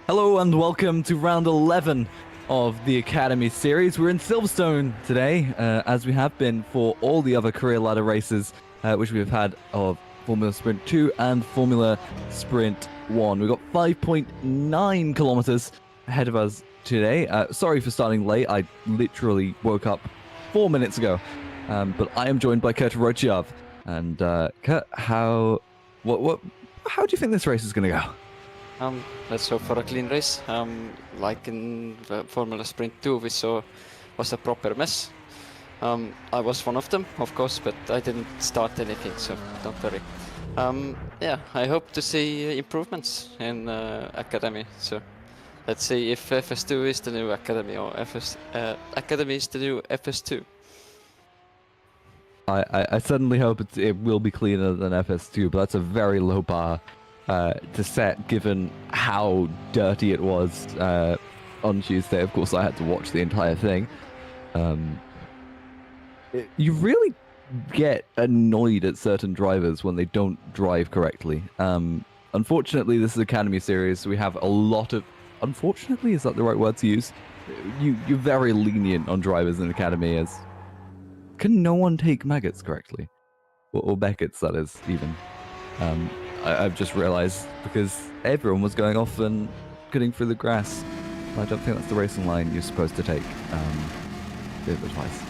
Hello and welcome to round 11 of the Academy series. We're in Silverstone today, as we have been for all the other career ladder races, which we have had of Formula Sprint 2 and Formula Sprint 1. We've got 5.9 kilometers ahead of us today. Sorry for starting late. I literally woke up 4 minutes ago. But I am joined by Kert Rohtjarv. And Kert, how do you think this race is going to go? Let's hope for a clean race. Like in the Formula Sprint 2, we saw was a proper mess. I was one of them, of course, but I didn't start anything, so don't worry. Yeah, I hope to see improvements in Academy. So let's see if FS2 is the new Academy or Academy is the new FS2. I certainly hope it will be cleaner than FS2, but that's a very low bar to set, given how dirty it was on Tuesday. Of course, I had to watch the entire thing. You really get annoyed at certain drivers when they don't drive correctly. Unfortunately, this is Academy series, so we have a lot of... Unfortunately, is that the right word to use? You're very lenient on drivers in Academy, as... Can no one take maggots correctly? Or Beckett's, that is, even. I've just realized, because everyone was going off and cutting through the grass. I don't think that's the racing line you're supposed to take. Bit of advice.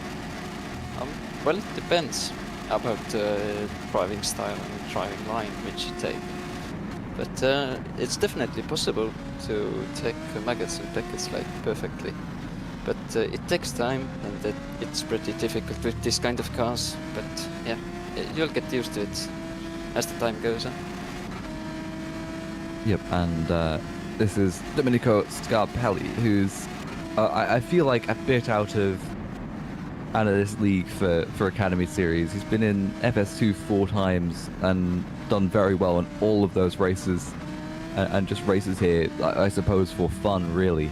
Well, it depends about driving style and driving line which you take. But it's definitely possible to take maggots and Beckett's like perfectly. But it takes time, and it's pretty difficult with this kind of cars. But yeah, you'll get used to it as the time goes on. Yep, and this is Domenico Scarpelli, who's, I feel like, a bit out of this league for Academy Series. He's been in FS2 4 times and done very well in all of those races, and just races here, I suppose, for fun, really.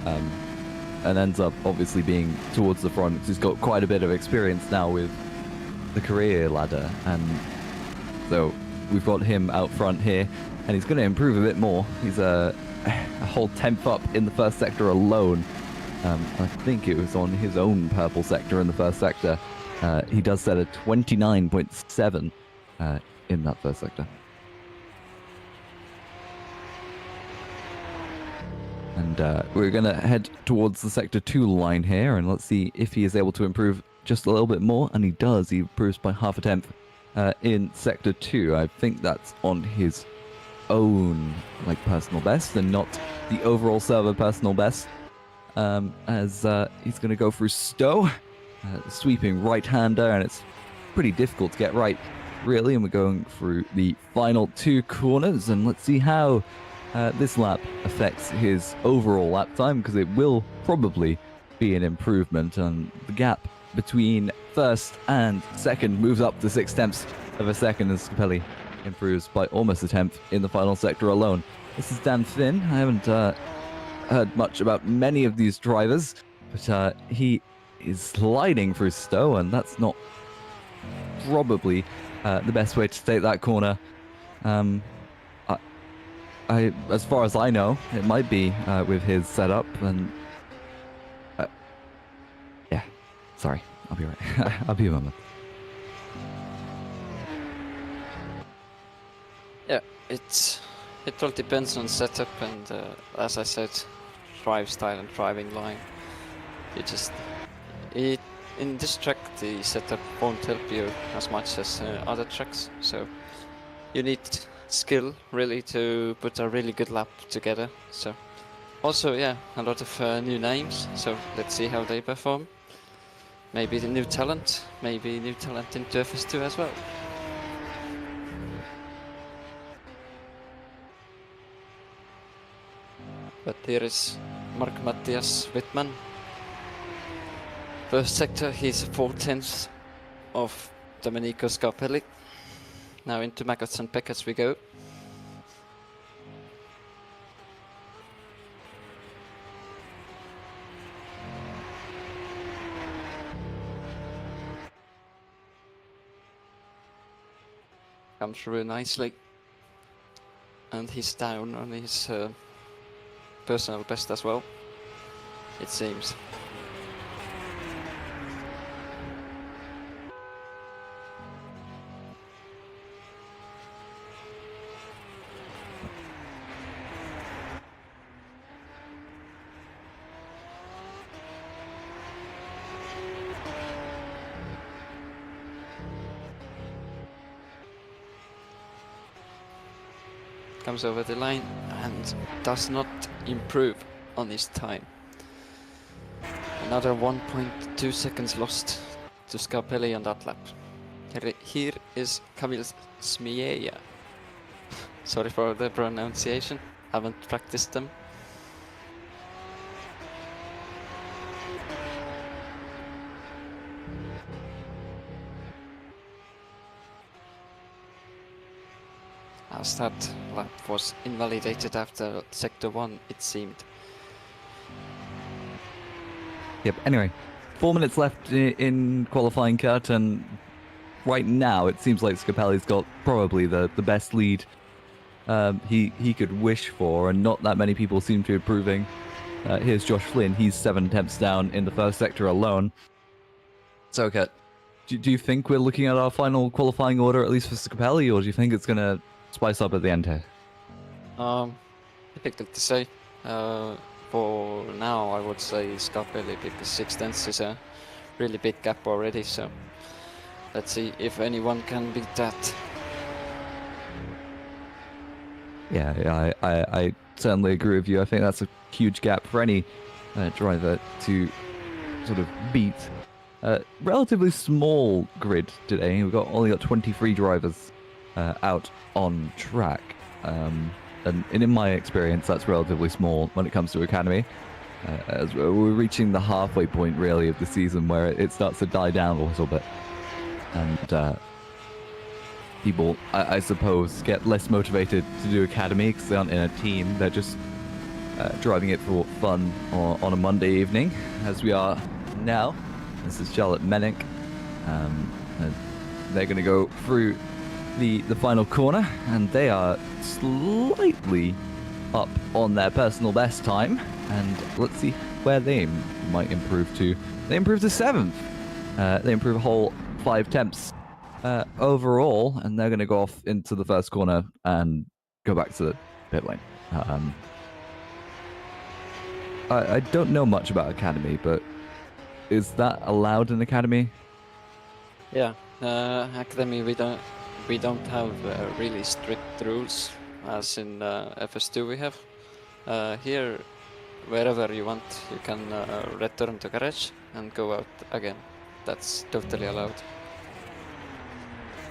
And ends up obviously being towards the front, because he's got quite a bit of experience now with the career ladder, and so we've got him out front here, and he's going to improve a bit more. He's a whole 10th up in the first sector alone. I think it was on his own purple sector in the first sector. He does set a 29.7 in that first sector. And we're going to head towards the Sector 2 line here, and let's see if he is able to improve just a little bit more. And he does. He improves by half a tenth in Sector 2. I think that's on his own personal best and not the overall server personal best. as he's going to go through Stowe, sweeping right-hander, and it's pretty difficult to get right, really, and we're going through the final 2 corners, and let's see how this lap affects his overall lap time, because it will probably be an improvement, and the gap between first and second moves up to 6/10 of a second, as Scapelli improves by almost a tenth in the final sector alone. This is Dan Finn. I haven't heard much about many of these drivers, but he is sliding through Stowe, and that's not probably the best way to take that corner. As far as I know, it might be with his setup, and yeah, sorry, I'll be right. I'll be a moment. Yeah, it all depends on setup and, as I said, drive style and driving line. In this track, the setup won't help you as much as other tracks, so you need skill really to put a really good lap together. So also, yeah, a lot of new names, so let's see how they perform. Maybe the new talent into FS2 as well. But here is Mark Matthias Wittmann. First sector, he's 4/10 of Domenico Scarpelli. Now into Maggots and Peckers we go. Comes through nicely. And he's down on his personal best as well, it seems. Comes over the line and does not improve on his time. Another 1.2 seconds lost to Scarpelli on that lap. Here is Kamil Smieja. Sorry for the pronunciation, haven't practiced them. As that lap was invalidated after sector 1, it seemed. Yep, anyway, 4 minutes left in qualifying, Kert, and right now it seems like Scapelli's got probably the best lead he could wish for, and not that many people seem to be improving. Here's Josh Flynn, he's 7/10 down in the first sector alone. So, Kert, do you think we're looking at our final qualifying order, at least for Scapelli, or do you think it's going to spice up at the end here? Difficult to say. For now, I would say Scarpelli, because 6/10 is a really big gap already, so let's see if anyone can beat that. Yeah, I certainly agree with you. I think that's a huge gap for any driver to sort of beat. Relatively small grid today. We've only got 23 drivers out on track. And in my experience, that's relatively small when it comes to Academy. As we're reaching the halfway point, really, of the season where it starts to die down a little bit. And people, I suppose, get less motivated to do Academy because they aren't in a team. They're just driving it for fun on a Monday evening, as we are now. This is Charlotte Menink. And they're going to go through the final corner, and they are slightly up on their personal best time, and let's see where they might improve to. They improve to 7th. They improve a whole 5/10 overall, and they're going to go off into the first corner and go back to the pit lane. I don't know much about Academy, but is that allowed in Academy? Yeah, Academy we don't have really strict rules as in FS2 we have. Here wherever you want, you can return to garage and go out again. That's totally allowed.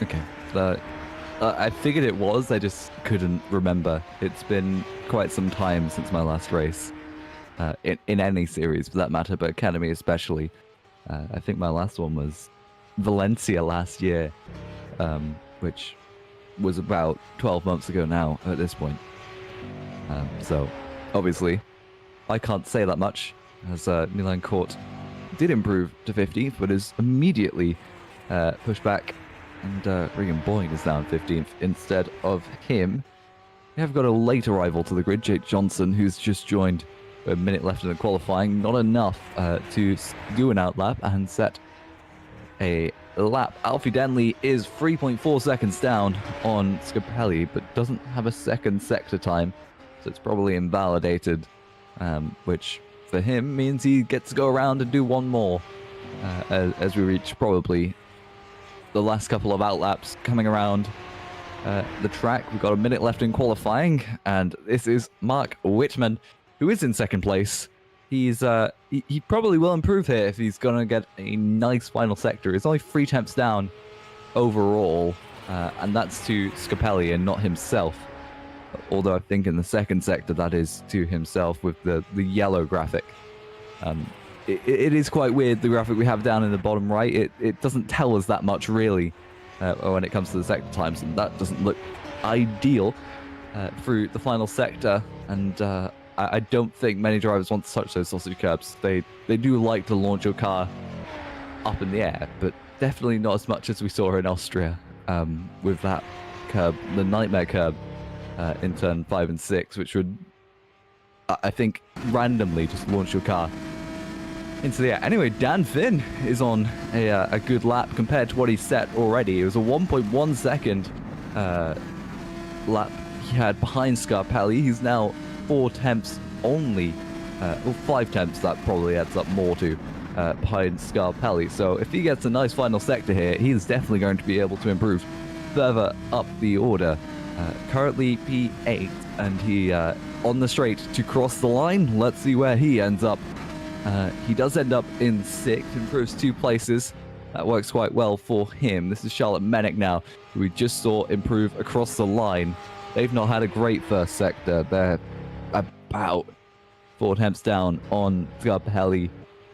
Okay. I figured it was, I just couldn't remember. It's been quite some time since my last race. In any series for that matter, but Academy especially. I think my last one was Valencia last year, which was about 12 months ago now at this point. So, obviously, I can't say that much, as Milan Kert did improve to 15th, but is immediately pushed back, and Regan Boyne is now in 15th instead of him. We have got a late arrival to the grid, Jake Johnson, who's just joined. A minute left in the qualifying, not enough to do an outlap and set a lap. Alfie Denley is 3.4 seconds down on Scapelli, but doesn't have a second sector time, so it's probably invalidated, which for him means he gets to go around and do one more as we reach probably the last couple of outlaps coming around the track. We've got a minute left in qualifying, and this is Mark Whitman, who is in second place. He's he probably will improve here if he's gonna get a nice final sector. It's only 3 tenths down overall, and that's to Scapelli and not himself. Although I think in the second sector that is to himself with the yellow graphic. It is quite weird, the graphic we have down in the bottom right. It doesn't tell us that much really when it comes to the sector times, and that doesn't look ideal through the final sector. And I don't think many drivers want to touch those sausage curbs. They do like to launch your car up in the air, but definitely not as much as we saw in Austria with that curb, the nightmare curb in turn 5 and 6, which would, I think, randomly just launch your car into the air. Anyway, Dan Finn is on a good lap compared to what he set already. It was a 1.1 second lap he had behind Scarpelli. He's now 4 tenths only, or 5 tenths, that probably adds up more to, behind Scarpelli. So if he gets a nice final sector here, he's definitely going to be able to improve further up the order. Currently P8, and he on the straight to cross the line. Let's see where he ends up. He does end up in 6th, improves 2 places. That works quite well for him. This is Charlotte Mennick now, who we just saw improve across the line. They've not had a great first sector. They're about 4 tenths down on Scarpelli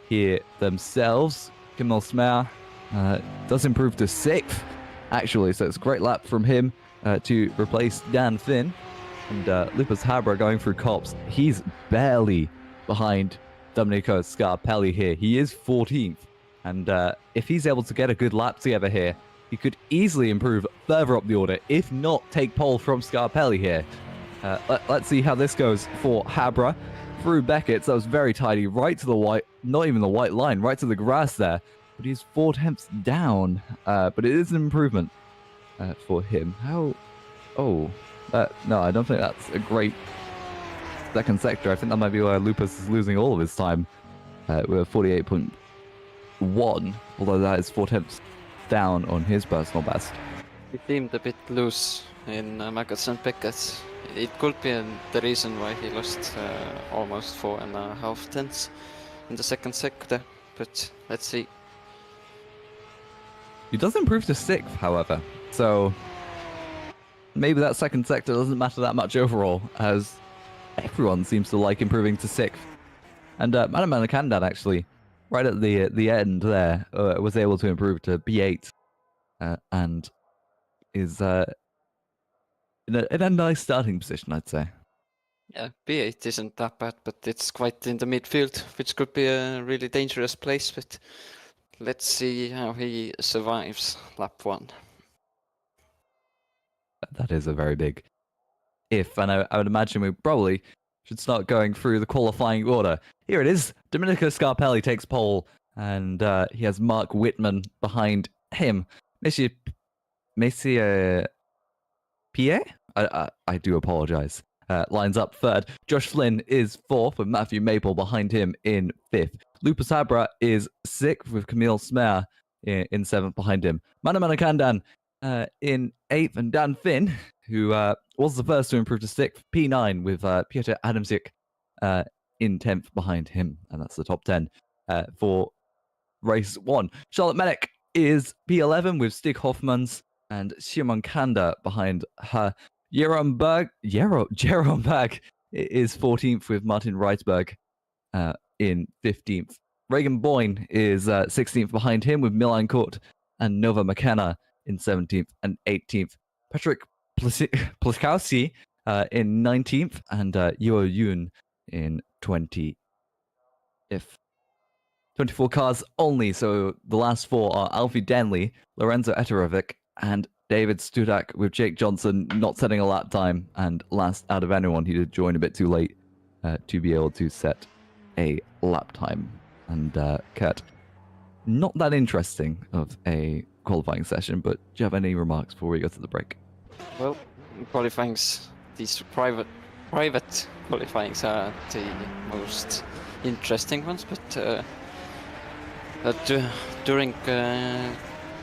here themselves. Kimmel Smer does improve to 6th, actually, so it's a great lap from him to replace Dan Finn. And Lucas Habra going through cops. He's barely behind Domenico Scarpelli here. He is 14th, and if he's able to get a good lap together here, he could easily improve further up the order, if not take pole from Scarpelli here. Let's see how this goes for Habra through Beckett. So that was very tidy, right to the white, not even the white line, right to the grass there. But he's 4 tenths down, but it is an improvement for him. How? Oh, no, I don't think that's a great second sector. I think that might be where Lupus is losing all of his time with 48.1, although that is 4 tenths down on his personal best. He seemed a bit loose in Maggots and Beckett. It could be the reason why he lost almost 4.5 tenths in the second sector, but let's see. He does improve to 6th, however, so maybe that second sector doesn't matter that much overall, as everyone seems to like improving to 6th. And Madam Manakandan, actually, right at the end there, was able to improve to B8 and is in a nice starting position, I'd say. Yeah, B8 isn't that bad, but it's quite in the midfield, which could be a really dangerous place, but let's see how he survives lap 1. That is a very big if, and I would imagine we probably should start going through the qualifying order. Here it is. Domenico Scarpelli takes pole, and he has Mark Whitman behind him. Monsieur Pierre? I do apologize. Lines up 3rd. Josh Flynn is 4th, with Matthew Maple behind him in 5th. Lupus Habra is 6th, with Camille Smer in 7th behind him. Mana Manakandan in 8th, and Dan Finn, who was the first to improve to 6th, P9, with Piotr Adamczyk in 10th behind him, and that's the top 10 for race 1. Charlotte Mennick is P11 with Stig Hoffmans and Simon Kanda behind her. Jeroen Berg is 14th with Martin Reisberg in 15th. Regan Boyne is 16th behind him with Milan Kort and Nova McKenna in 17th and 18th. Patrick Pluskowski in 19th and Yuo Yoon in 20th. 24 cars only, so the last 4 are Alfie Denley, Lorenzo Eterovic, and David Studak, with Jake Johnson not setting a lap time, and last out of anyone, he did join a bit too late to be able to set a lap time. And Kert, not that interesting of a qualifying session, but do you have any remarks before we go to the break? Well, qualifyings, these private qualifyings are the most interesting ones, but during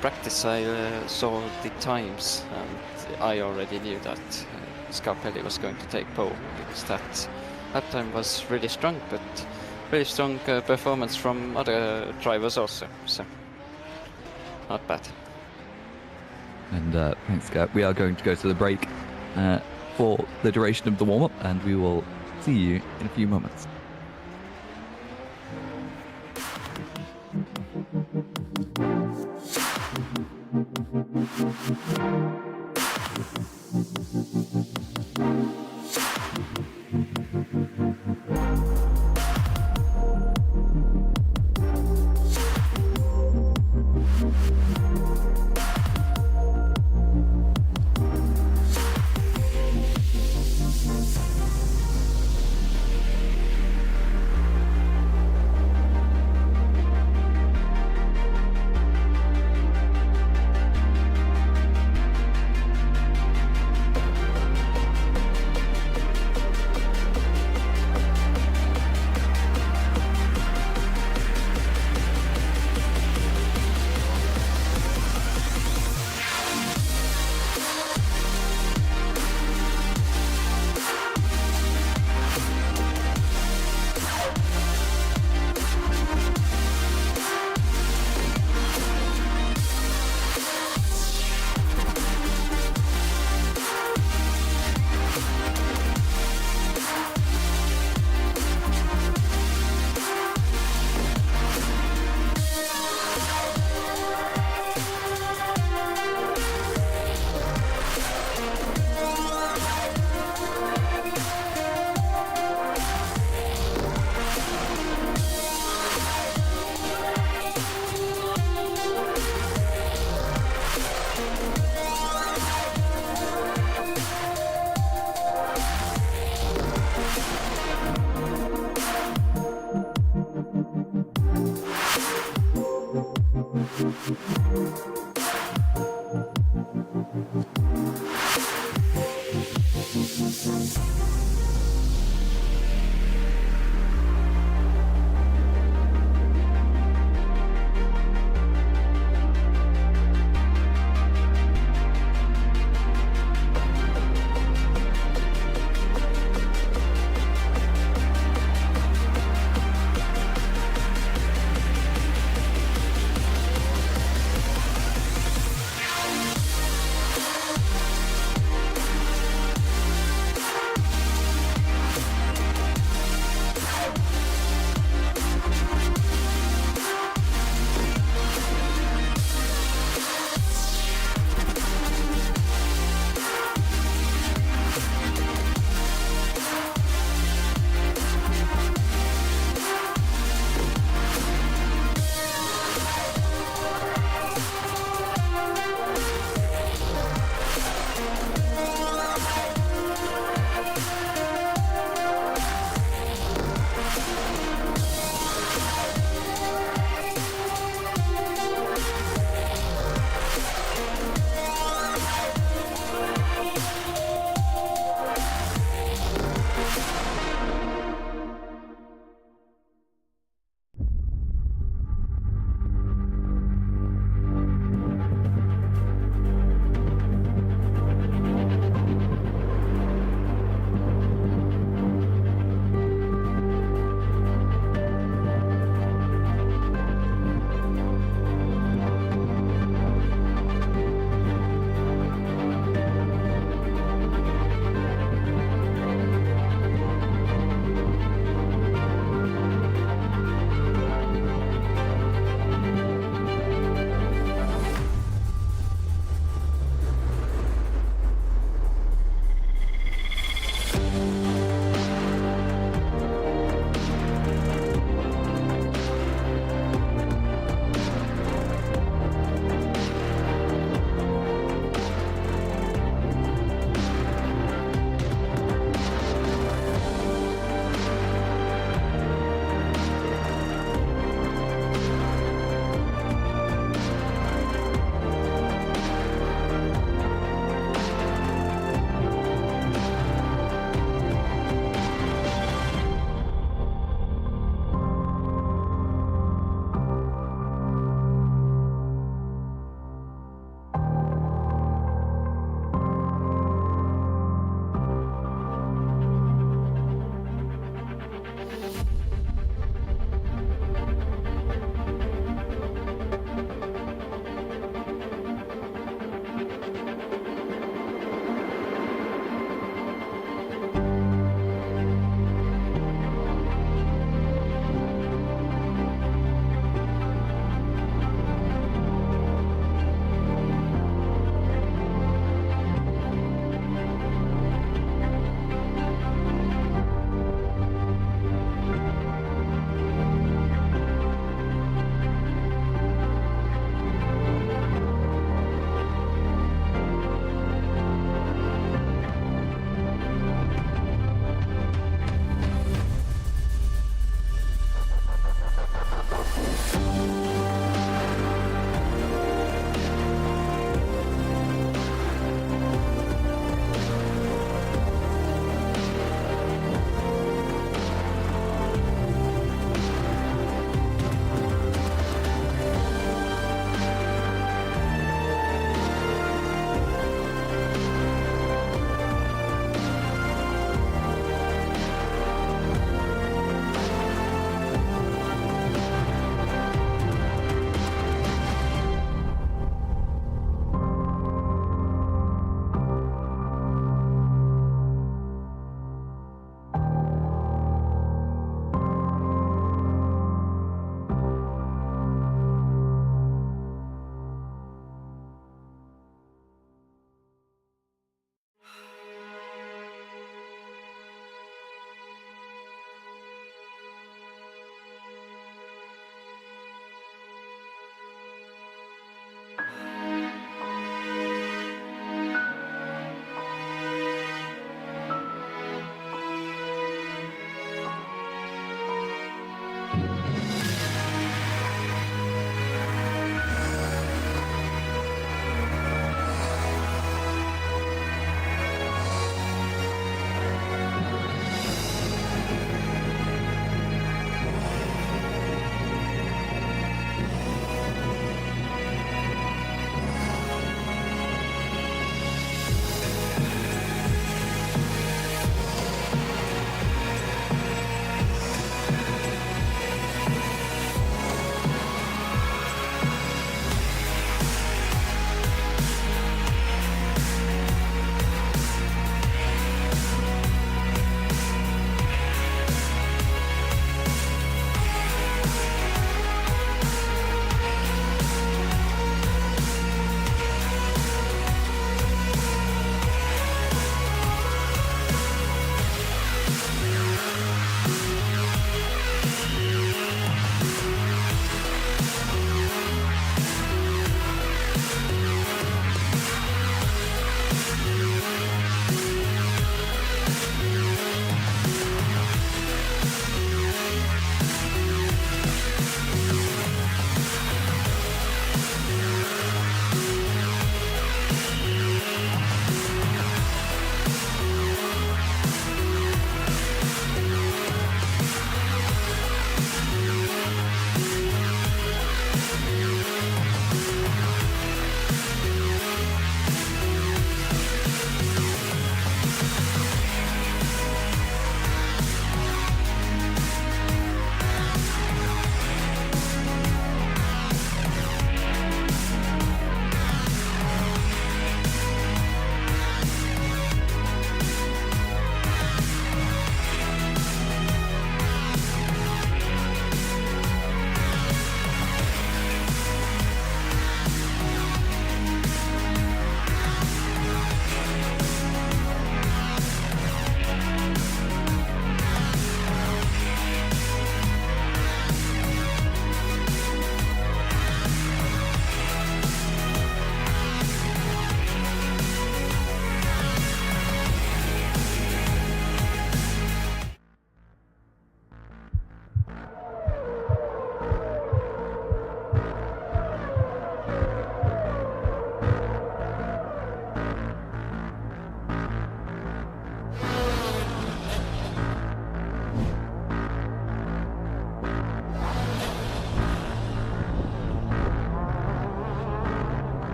practice I saw the times, and I already knew that Scarpelli was going to take pole, because that time was really strong, but really strong performance from other drivers also, so not bad. And thanks, Kurt. We are going to go to the break for the duration of the warm-up, and we will see you in a few moments.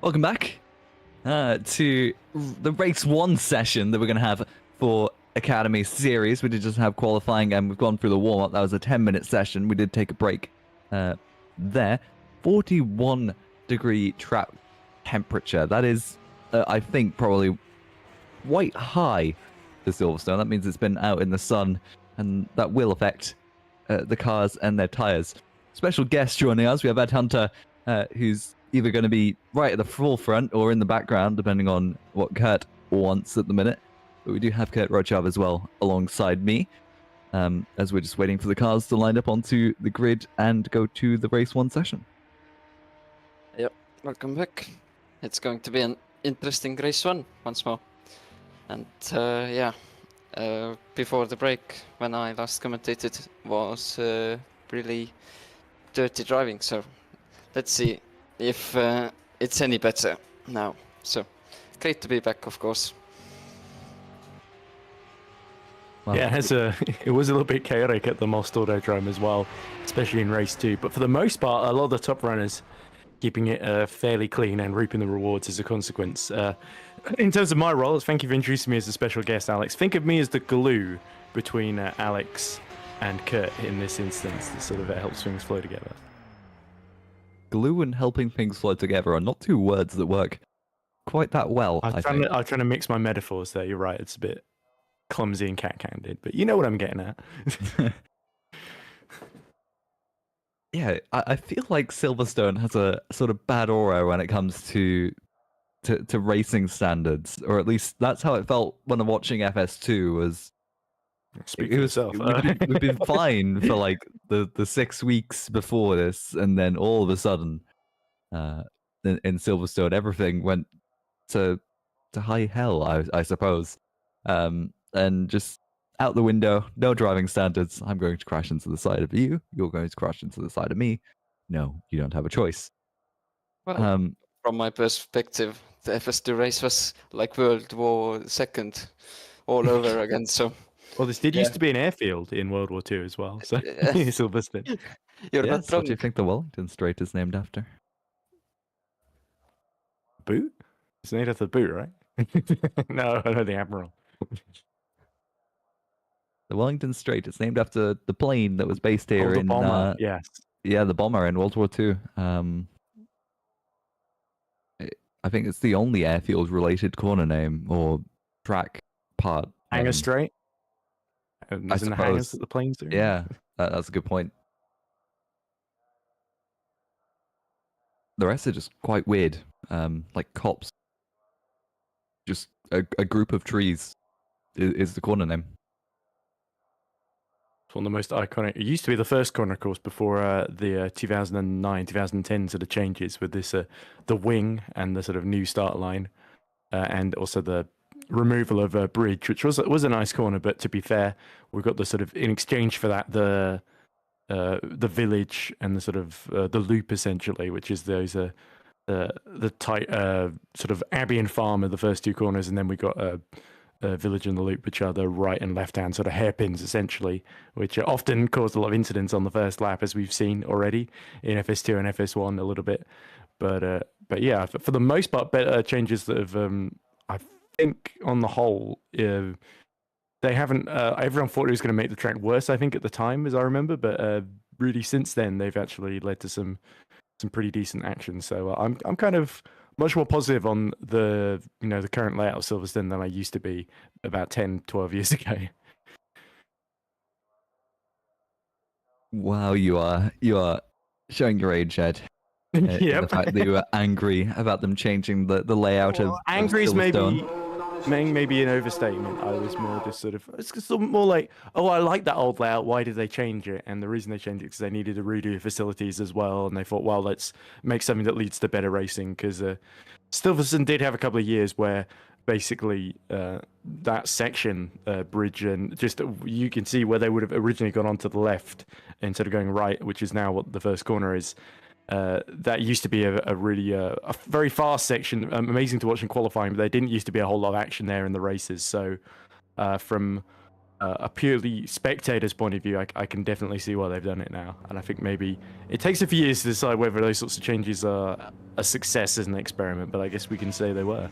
Welcome back to the race 1 session that we're going to have for Academy Series. We did just have qualifying and we've gone through the warm-up. That was a 10-minute session. We did take a break there. 41 degree track temperature. That is, I think, probably quite high for Silverstone. That means it's been out in the sun and that will affect the cars and their tyres. Special guest joining us. We have Ed Hunter, who's either going to be right at the forefront or in the background, depending on what Kert wants at the minute. But we do have Kert Rohtjarv as well alongside me, as we're just waiting for the cars to line up onto the grid and go to the race 1 session. Yep, welcome back. It's going to be an interesting race 1 once more. And before the break, when I last commentated, was really dirty driving. So let's see if it's any better now. So great to be back, of course. Wow. Yeah, it was a little bit chaotic at the Most Autodrome as well, especially in race 2. But for the most part, a lot of the top runners keeping it fairly clean and reaping the rewards as a consequence. In terms of my role, thank you for introducing me as a special guest, Alex. Think of me as the glue between Alex and Kert in this instance that sort of helps things flow together. Glue and helping things flow together are not two words that work quite that well, I think. I'm trying to mix my metaphors there. You're right. It's a bit clumsy and cat-handed, but you know what I'm getting at. Yeah, I feel like Silverstone has a sort of bad aura when it comes to racing standards, or at least that's how it felt when I'm watching FS2. Was Speak for yourself. We've been fine for like the 6 weeks before this, and then all of a sudden, in Silverstone, everything went to high hell, I suppose. And just out the window, no driving standards. I'm going to crash into the side of you. You're going to crash into the side of me. No, you don't have a choice. Well, from my perspective, the FS2 race was like World War II all over again. So, well, this did used to be an airfield in World War II as well. So, Silverstone. You're not What wrong. do you think the Wellington Strait is named after? Boot? It's named after the boot, right? No, the Admiral. The Wellington Strait. It's named after the plane that was based here the bomber. Yes. Yeah, the bomber in World War II. I think it's the only airfield-related corner name or track part. Hangar Strait. I Isn't the hangars that the planes do? Yeah, that's a good point. The rest are just quite weird, like cops. Just a group of trees is the corner name. It's one of the most iconic. It used to be the first corner, of course, before the 2009, 2010 sort of changes with this the wing and the sort of new start line, and also the removal of a bridge, which was a nice corner. But to be fair, we got the sort of in exchange for that the village and the sort of the loop essentially, which is those the tight sort of Abbey and Farm are the first two corners, and then we got a village and the loop, which are the right and left hand sort of hairpins essentially, which often cause a lot of incidents on the first lap, as we've seen already in FS2 and FS1 a little bit. But yeah, for the most part, better changes that have I think on the whole. They haven't. Everyone thought it was going to make the track worse, I think, at the time, as I remember. But really, since then, they've actually led to some pretty decent action. So I'm kind of much more positive on the the current layout of Silverstone than I used to be about 10, 12 years ago. Wow, you are showing your age, Ed. Yeah, the fact that you were angry about them changing the layout of angry is Silverstone. maybe an overstatement. I was more just sort of, it's just more like, oh, I like that old layout. Why did they change it? And the reason they changed it is because they needed to redo facilities as well. And they thought, well, let's make something that leads to better racing. Because Silverstone did have a couple of years where basically that section, bridge, and just you can see where they would have originally gone onto the left instead of going right, which is now what the first corner is. That used to be a really a very fast section, amazing to watch in qualifying, but there didn't used to be a whole lot of action there in the races. So from a purely spectator's point of view, I can definitely see why they've done it now. And I think maybe it takes a few years to decide whether those sorts of changes are a success as an experiment, but I guess we can say they were.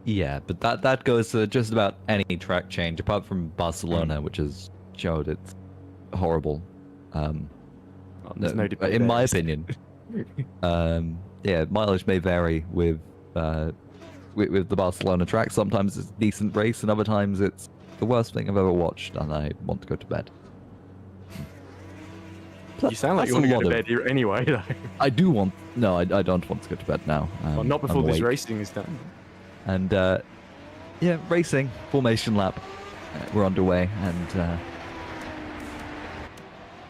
Yeah, but that goes to just about any track change, apart from Barcelona, which has showed it's horrible. There's no debate in there. my opinion. Yeah, mileage may vary with the Barcelona track. Sometimes it's a decent race, and other times it's the worst thing I've ever watched, and I want to go to bed. You sound like you want to go to bed here anyway. I do want. No, I don't want to go to bed now. Well, not before this racing is done. And yeah, racing formation lap. We're underway, and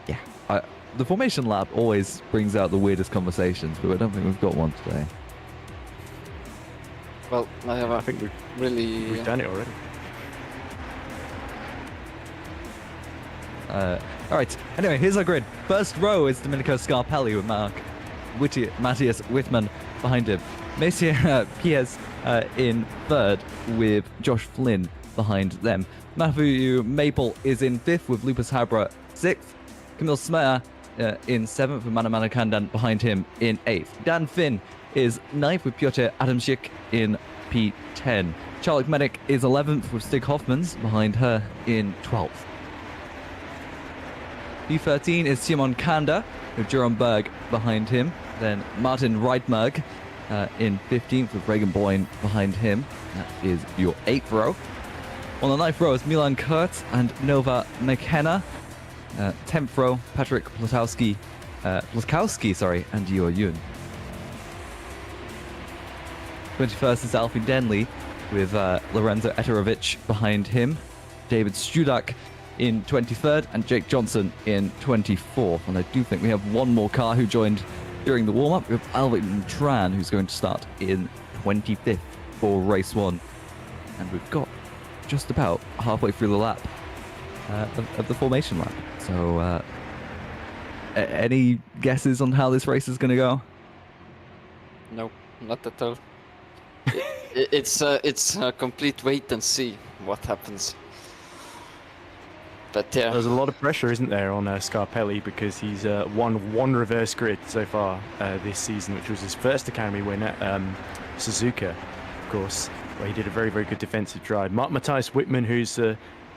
yeah, the formation lap always brings out the weirdest conversations, but I don't think we've got one today. Well, I think we've done it already. All right. Anyway, here's our grid. First row is Domenico Scarpelli with Matthias Wittmann behind him. Messier Piez in third with Josh Flynn behind them. Matthew Maple is in fifth with Lucas Habra sixth. Camille Smear in seventh with Manamana Kandan behind him in eighth. Dan Finn is ninth with Piotr Adamczyk in P10. Charlotte Medic is 11th with Stig Hoffmans behind her in 12th. P13 is Simon Kanda with Jerome Berg behind him. Then Martin Reitmerg in 15th with Regan Boyne behind him. That is your 8th row. On the 9th row is Milan Kert and Nova McKenna. 10th row, Patrick Platkowski, and Yor Yun. 21st is Alfie Denley with Lorenzo Eterovic behind him, David Studak in 23rd, and Jake Johnson in 24th. And I do think we have one more car who joined during the warm-up. We have Alvin Tran, who's going to start in 25th for race 1. And we've got just about halfway through the lap of the formation lap. So any guesses on how this race is going to go? No, not at all. It's a complete wait and see what happens. But yeah, there's a lot of pressure, isn't there, on Scarpelli, because he's won one reverse grid so far this season, which was his first Academy win at Suzuka, of course, where he did a very, very good defensive drive. Matthias Wittmann, who's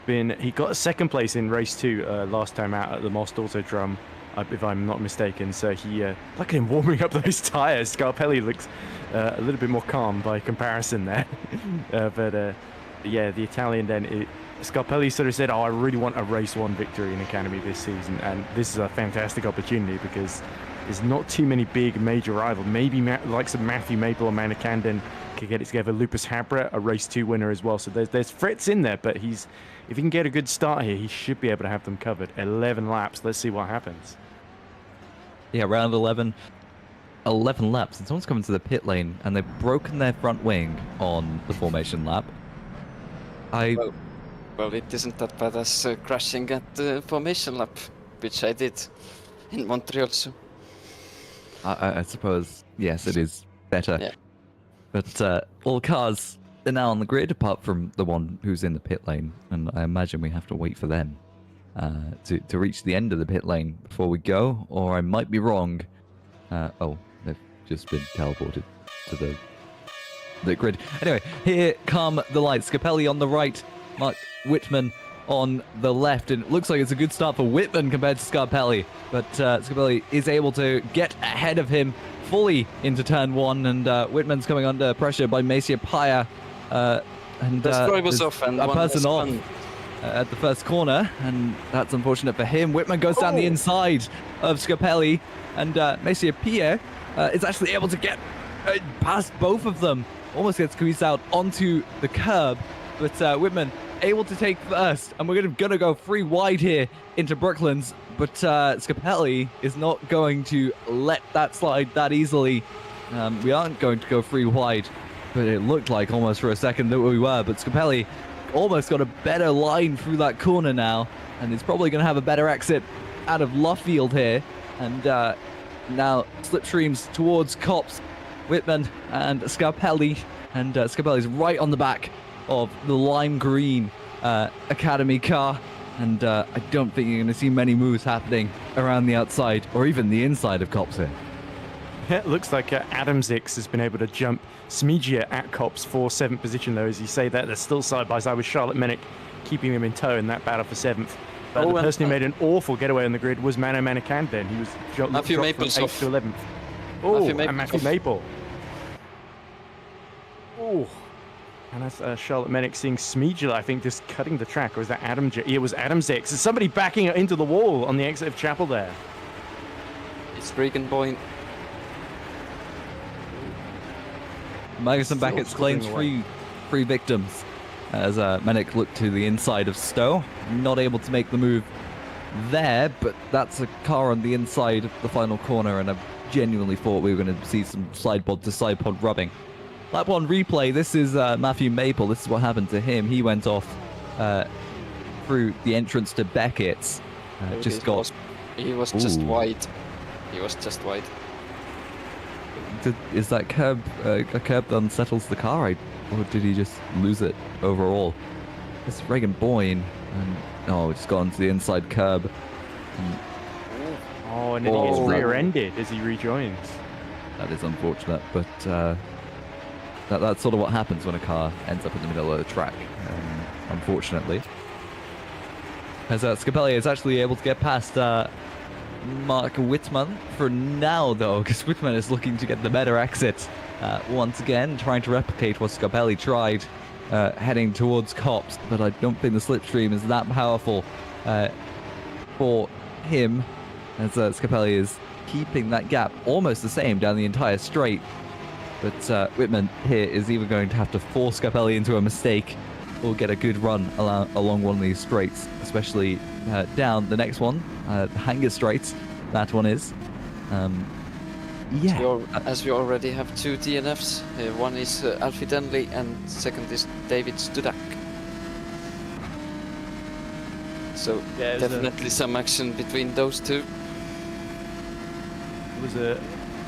he got a second place in race 2 last time out at the Most Autodrome, if I'm not mistaken. So he, look at him warming up those tyres. Scarpelli looks a little bit more calm by comparison there. But yeah, the Italian then, Scarpelli sort of said, I really want a race 1 victory in Academy this season. And this is a fantastic opportunity because there's not too many big major rivals. Maybe likes of Matthew Maple or Amanda Camden could get it together. Lucas Habra, a race 2 winner as well. So there's Fritz in there, but if he can get a good start here, he should be able to have them covered. 11 laps. Let's see what happens. Yeah, round 11 laps, and someone's coming to the pit lane, and they've broken their front wing on the formation lap. Well, it isn't that bad as crashing at the formation lap, which I did in Montreal. So. I suppose, yes, it is better. Yeah. But all cars are now on the grid, apart from the one who's in the pit lane, and I imagine we have to wait for them to reach the end of the pit lane before we go, or I might be wrong. Oh, they've just been teleported to the grid. Anyway, here come the lights. Scarpelli on the right, Mark Wittmann on the left, and it looks like it's a good start for Wittmann compared to Scarpelli, but Scarpelli is able to get ahead of him fully into turn 1, and Wittmann's coming under pressure by Messier Paya, and the was off and a one person was off on. At the first corner, and that's unfortunate for him. Wittmann goes down the inside of Scarpelli, and Messier Paya is actually able to get past both of them, almost gets squeezed out onto the curb, but Wittmann able to take first, and we're gonna go 3 wide here into Brooklands, but Scarpelli is not going to let that slide that easily. We aren't going to go 3 wide, but it looked like almost for a second that we were, but Scarpelli almost got a better line through that corner now, and is probably going to have a better exit out of Luffield here, and now slipstreams towards Copse, Wittmann and Scarpelli, and Scarpelli's right on the back of the lime green Academy car, and I don't think you're going to see many moves happening around the outside or even the inside of Copse here. Yeah, it looks like Adam Zix has been able to jump Smigia at Copse for 7th position, though. As you say that, they're still side by side with Charlotte Mennick, keeping them in tow in that battle for 7th. But the person who made an awful getaway on the grid was Mano Manicanden. He was dropped from 8th to 11th. Oh, and Matthew Maple. Oh. And that's Charlotte Mennick seeing Smigia, I think, just cutting the track. Or was that Adam? It was Adam Zix. There's somebody backing into the wall on the exit of Chapel there. It's Regan Boyne. Magnussen Beckett's claims 3 victims as Mennick looked to the inside of Stowe. Not able to make the move there, but that's a car on the inside of the final corner, and I genuinely thought we were going to see some side pod to side pod rubbing. Lap 1 replay, this is Matthew Maple. This is what happened to him. He went off through the entrance to Beckett's. He was just wide. He was just wide. Is that curb a curb that unsettles the car, or did he just lose it overall? It's Regan Boyne, and it's gone to the inside curb. And then he gets rear-ended as he rejoins. That is unfortunate, but that's sort of what happens when a car ends up in the middle of the track, unfortunately. As Scarpelli is actually able to get past Mark Wittmann for now, though, because Wittmann is looking to get the better exit once again, trying to replicate what Scarpelli tried, heading towards Copse, but I don't think the slipstream is that powerful for him, as Scarpelli is keeping that gap almost the same down the entire straight. But Whitman here is either going to have to force Scarpelli into a mistake or get a good run along one of these straights, especially down the next one, the Hanger Straight. That one is. As we already have 2 DNFs, one is Alfie Denley and second is David Studak. So definitely some action between those two. It was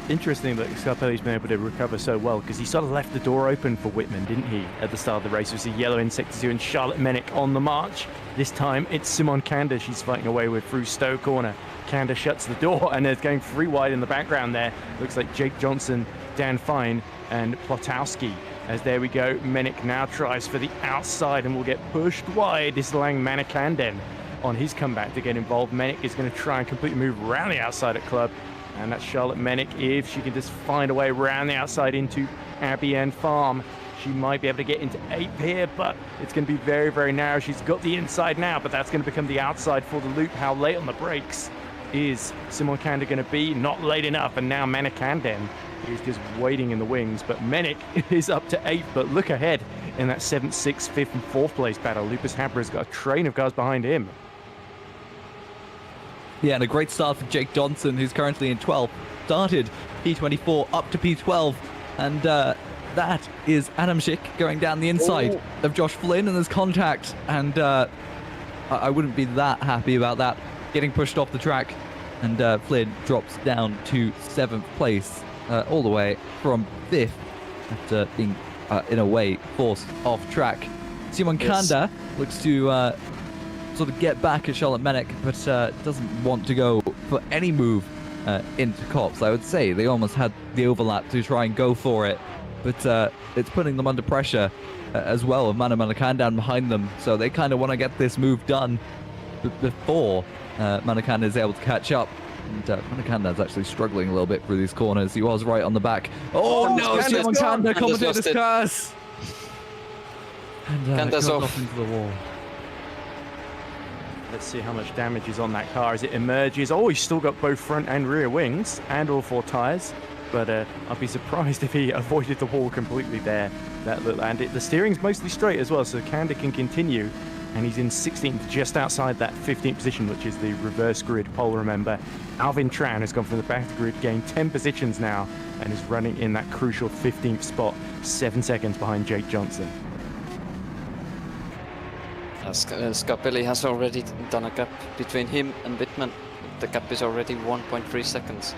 interesting that Scarpelli's been able to recover so well, because he sort of left the door open for Whitman, didn't he, at the start of the race? It was a yellow in sector 2 and Charlotte Menick on the march. This time it's Simon Kander she's fighting away with through Stowe corner. Kander shuts the door and is going 3 wide in the background there. Looks like Jake Johnson, Dan Fine and Plotowski. As there we go, Menick now tries for the outside and will get pushed wide. This is Lang Manakanden on his comeback to get involved. Menick is going to try and completely move around the outside at Club. And that's Charlotte Menick. If she can just find a way around the outside into Abbey Ann Farm, she might be able to get into 8th here, but it's going to be very, very narrow. She's got the inside now, but that's going to become the outside for the loop. How late on the brakes is Simon Kander going to be? Not late enough, and now Manakanden is just waiting in the wings. But Menick is up to 8th, but look ahead in that 7th, 6th, 5th, and 4th place battle. Lucas Hamper has got a train of cars behind him. Yeah, and a great start for Jake Johnson, who's currently in 12th. Started P24 up to P12, and that is Adam Schick going down the inside of Josh Flynn, and there's contact, and I wouldn't be that happy about that, getting pushed off the track, and Flynn drops down to 7th place, all the way from 5th, after being, in a way, forced off track. Simon Kander looks to sort of get back at Charlotte Menick, but doesn't want to go for any move into Cops. I would say they almost had the overlap to try and go for it, but it's putting them under pressure as well, with Manakanden behind them, so they kind of want to get this move done before Manakanden is able to catch up. And Manakanden is actually struggling a little bit through these corners. He was right on the back. Oh no, Manakanden commentator's curse! And Kander's off into the wall. Let's see how much damage is on that car as it emerges. Oh, he's still got both front and rear wings and all 4 tyres. But I'd be surprised if he avoided the wall completely there. The steering's mostly straight as well, so Kander can continue. And he's in 16th, just outside that 15th position, which is the reverse grid pole, remember. Alvin Tran has gone from the back of the grid, gained 10 positions now, and is running in that crucial 15th spot, 7 seconds behind Jake Johnson. Scarpelli has already done a gap between him and Whitman. The gap is already 1.3 seconds.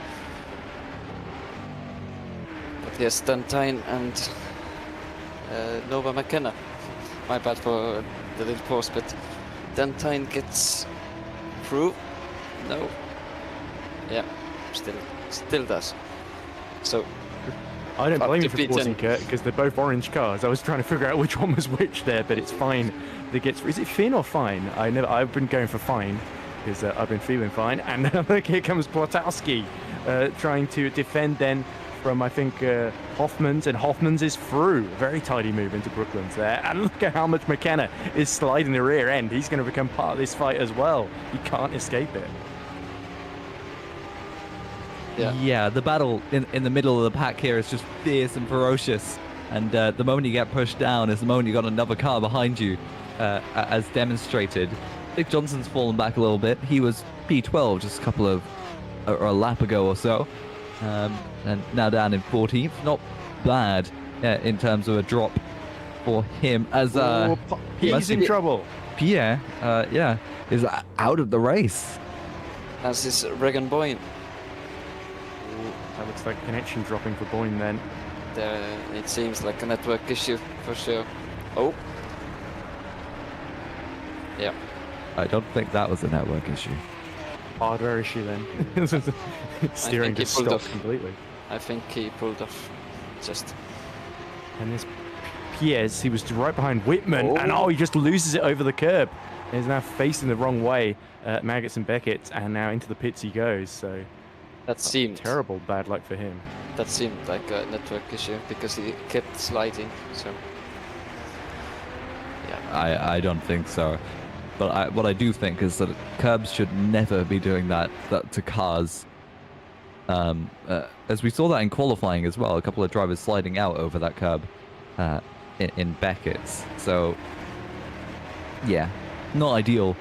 But yes, Dantine and Nova McKenna. My bad for the little pause, but Dantine gets through. No. Yeah, still does. So I don't blame you for pausing, Kurt, because they're both orange cars. I was trying to figure out which one was which there, but it's fine. That gets. Is it Finn or Fine? I've been going for Fine because I've been feeling fine. And look, here comes Plotowski trying to defend then from, I think, Hoffman's, and Hoffman's is through. Very tidy move into Brooklands there. And look at how much McKenna is sliding the rear end. He's going to become part of this fight as well. He can't escape it. Yeah, the battle in the middle of the pack here is just fierce and ferocious. And the moment you get pushed down is the moment you got another car behind you, as demonstrated. Dick Johnson's fallen back a little bit. He was P12 just a couple of, or a lap ago or so. And now down in 14th. Not bad in terms of a drop for him. As he's in trouble. Pierre, is out of the race. As is Regan Boyne. That looks like a connection dropping for Boyne then. It seems like a network issue for sure. Oh. Yeah. I don't think that was a network issue. Hardware issue then. Steering just stopped completely. I think he pulled off. Just. And this Piers, he was right behind Whitman, and he just loses it over the curb. He's now facing the wrong way, Maggots and Beckett, and now into the pits he goes. So that seemed terrible bad luck for him. That seemed like a network issue because he kept sliding. So yeah, I don't think so. But what I do think is that curbs should never be doing that to cars. As we saw that in qualifying as well, a couple of drivers sliding out over that curb in Beckett's. So, yeah, not ideal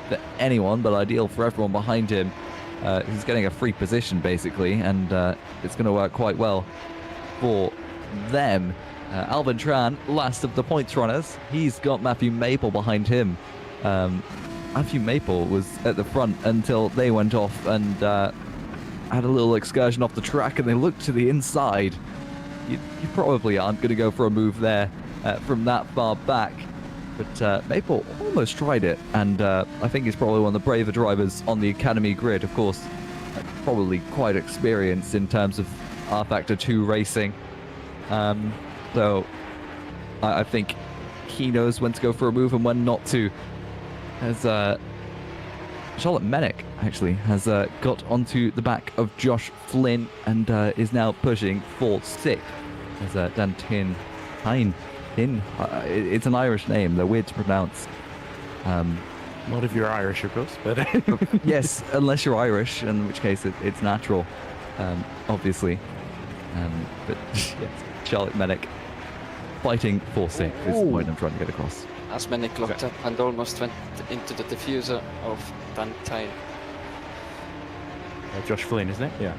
for anyone, but ideal for everyone behind him. He's getting a free position, basically, and it's going to work quite well for them. Alvin Tran, last of the points runners. He's got Matthew Maple behind him. Matthew Maple was at the front until they went off and had a little excursion off the track, and they looked to the inside. You probably aren't going to go for a move there from that far back. But Maple almost tried it, and I think he's probably one of the braver drivers on the Academy grid. Of course, probably quite experienced in terms of R-Factor 2 racing. So I think he knows when to go for a move and when not to. As Charlotte Menick actually has got onto the back of Josh Flynn and is now pushing for 6th. As Dan Tin, it's an Irish name, they're weird to pronounce. Not if you're Irish, of course, but yes, unless you're Irish, in which case it's natural, obviously. But yes, Charlotte Menick fighting for 6th is the point I'm trying to get across. As Menick locked up and almost went into the diffuser of Dantine. Josh Flynn, isn't it? Yeah.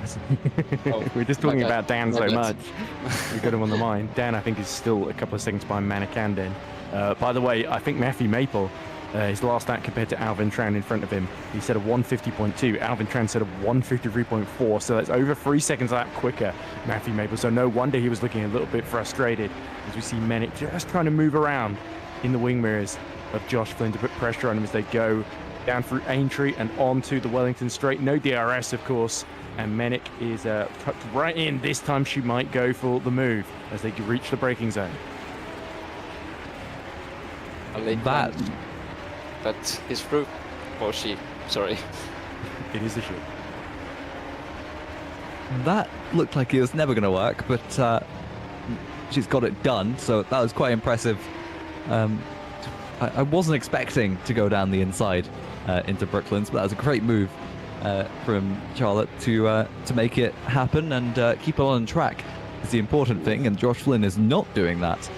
Oh, we're just talking my about Dan bad. so My much. bad. We got him on the mind. Dan, I think, is still a couple of seconds behind Manikandin. By the way, I think Matthew Maple, his last lap compared to Alvin Tran in front of him, he said a 150.2. Alvin Tran said a 153.4. So that's over 3 seconds a lap quicker, Matthew Maple. So no wonder he was looking a little bit frustrated as we see Menick just trying to move around in the wing mirrors of Josh Flynn to put pressure on him as they go down through Aintree and onto the Wellington Straight. No DRS, of course, and Menick is tucked right in. This time she might go for the move as they reach the braking zone. A late That- one. That is through. Or she, sorry. It is a shoot. That looked like it was never going to work, but she's got it done, so that was quite impressive. I wasn't expecting to go down the inside into Brooklands, but that was a great move from Charlotte to make it happen and keep it on track. Is the important thing, and Josh Flynn is not doing that,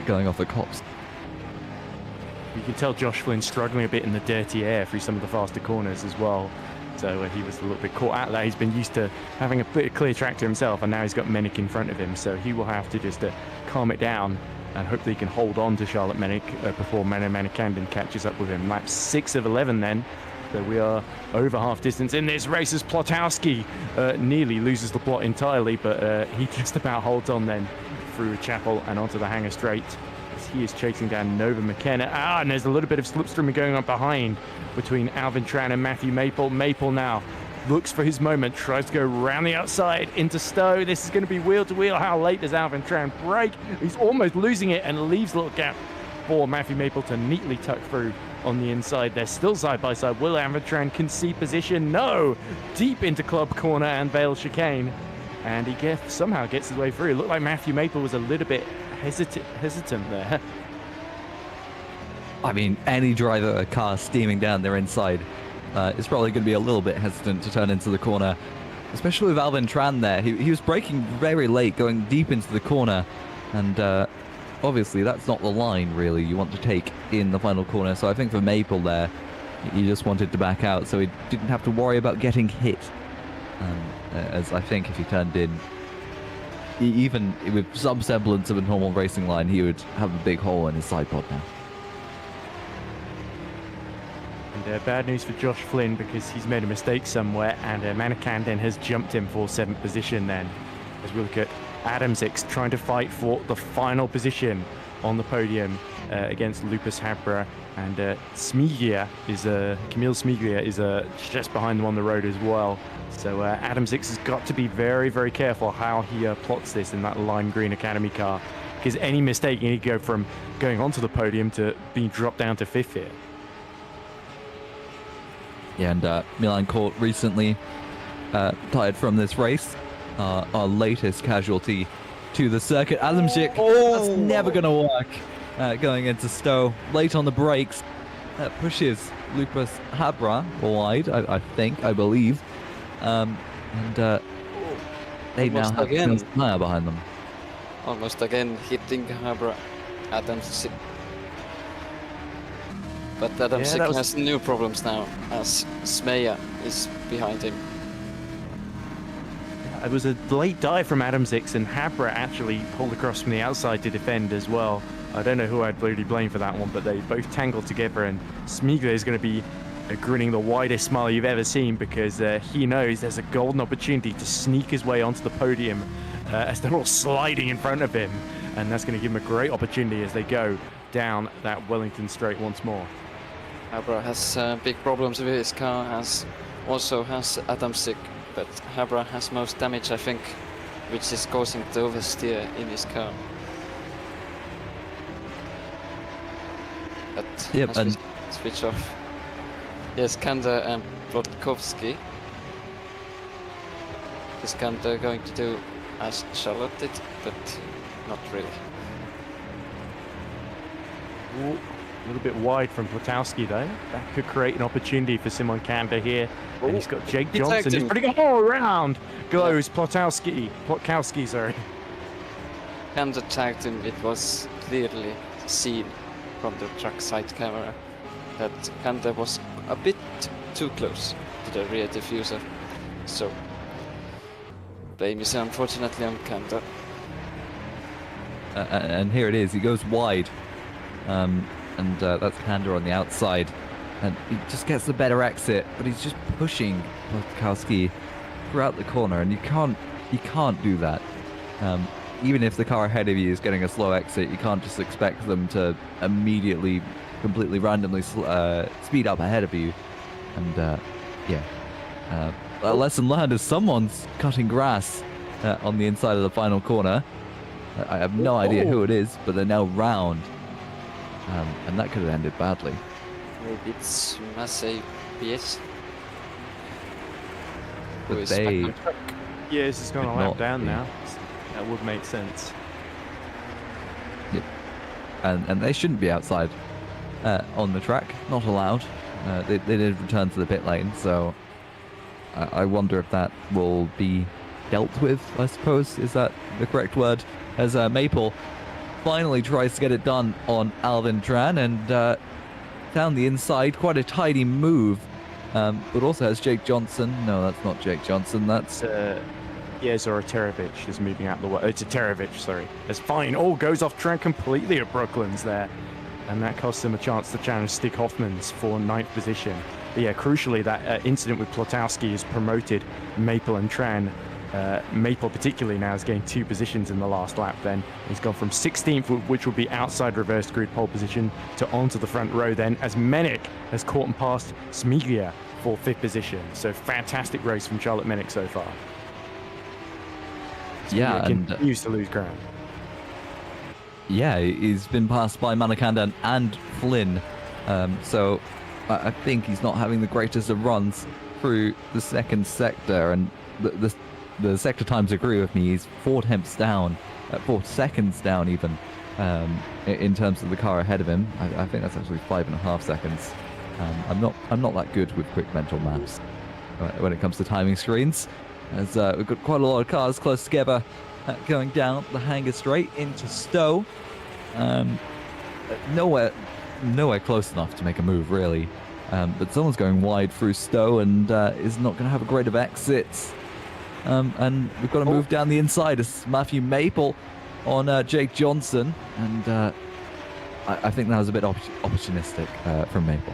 going off the cops. You can tell Josh Flynn struggling a bit in the dirty air through some of the faster corners as well. So he was a little bit caught out there. He's been used to having a bit of clear track to himself, and now he's got Menick in front of him. So he will have to just calm it down and hopefully he can hold on to Charlotte Menick before Manikandin catches up with him. Lap 6 of 11 then. So we are over half distance in this race as Plotowski nearly loses the plot entirely, but he just about holds on then through Chapel and onto the Hanger Straight as he is chasing down Nova McKenna. And there's a little bit of slipstreaming going on behind between Alvin Tran and Matthew Maple. Maple now looks for his moment, tries to go around the outside into Stowe. This is going to be wheel to wheel. How late does Alvin Tran brake? He's almost losing it and leaves a little gap for Matthew Maple to neatly tuck through on the inside. They're still side by side. Will Alvin Tran concede position? No! Deep into Club Corner and Vale Chicane. And he somehow gets his way through. It looked like Matthew Maple was a little bit hesitant there. I mean, any driver, a car steaming down their inside is probably going to be a little bit hesitant to turn into the corner, especially with Alvin Tran there. He was braking very late, going deep into the corner, and obviously that's not the line really you want to take in the final corner. So I think for Maple there, he just wanted to back out so he didn't have to worry about getting hit. As I think if he turned in, even with some semblance of a normal racing line, he would have a big hole in his side pod now. And bad news for Josh Flynn because he's made a mistake somewhere, and Manikandin has jumped him for 7th position then. As we look at Adamsix trying to fight for the final position on the podium against Lupus Habra, and Camille Smiglia is just behind them on the road as well. So Adamsix has got to be very, very careful how he plots this in that lime green Academy car, because any mistake, you need to go from going onto the podium to being dropped down to 5th here. Yeah, and Milan Court recently tired from this race. Our latest casualty to the circuit. Adamczyk, that's never going to work. Going into Stowe, late on the brakes. Pushes Lupus Habra wide, I believe. And they now Almost have again. Silverstone behind them. Almost again hitting Adamczyk. But Adamczyk has new problems now, as Smeja is behind him. It was a late dive from Adamczyk, and Habra actually pulled across from the outside to defend as well. I don't know who I'd really blame for that one, but they both tangled together, and Smiga is going to be grinning the widest smile you've ever seen, because he knows there's a golden opportunity to sneak his way onto the podium as they're all sliding in front of him, and that's going to give him a great opportunity as they go down that Wellington straight once more. Habra has big problems with his car, also has Adamczyk, but Habra has most damage, I think, which is causing the oversteer in his car. But Yep, as and we switch off. Yes, Kanda and Plotkowski. Is Kanda going to do as Charlotte did, but not really. Ooh, a little bit wide from Plotowski though. That could create an opportunity for Simon Kanda here. And he's got Jake Johnson. He's pretty good all around. Goes Plotkowski, sorry. Kanda tagged him. It was clearly seen from the track side camera that Kanda was a bit too close to the rear diffuser. So blame is unfortunately on Kanda. and here it is. He goes wide, and that's Kanda on the outside, and he just gets the better exit. But he's just pushing Plotkowski throughout the corner, and you can't do that. Even if the car ahead of you is getting a slow exit, you can't just expect them to immediately, completely randomly speed up ahead of you. And a lesson learned is someone's cutting grass on the inside of the final corner. I have no idea who it is, but they're now round. And that could have ended badly. Maybe it's Massey PS. But they... Yeah, this is going to Could lap not down be. now. That would make sense. Yep. And they shouldn't be outside on the track. Not allowed. They did return to the pit lane, so I wonder if that will be dealt with, I suppose. Is that the correct word? As Maple finally tries to get it done on Alvin Tran, and down the inside, quite a tidy move. But also has Jake Johnson. No, that's not Jake Johnson. That's... Yeah, Zoraterovic is moving out the way. It's a Terovic, sorry. It's fine. All goes off track completely at Brooklands there. And that costs him a chance to challenge Stig Hoffmans for 9th position. But yeah, crucially, that incident with Plotowski has promoted Maple and Tran. Maple particularly now has gained 2 positions in the last lap then. He's gone from 16th, which would be outside reverse grid pole position, to onto the front row then, as Menek has caught and passed Smiglia for 5th position. So fantastic race from Charlotte Menek so far. Yeah, and continues to lose ground. Yeah, he's been passed by Manakandan and Flynn. So I think he's not having the greatest of runs through the second sector, and the sector times agree with me. He's 4 tenths down, 4 seconds down even, in terms of the car ahead of him. I think that's actually 5.5 seconds. I'm not that good with quick mental maps when it comes to timing screens, as we've got quite a lot of cars close together going down the Hanger Straight into Stowe. Nowhere close enough to make a move really, but someone's going wide through Stowe and is not going to have a great of exits. And we've got to move down the inside as Matthew Maple on Jake Johnson, and I think that was a bit opportunistic from Maple.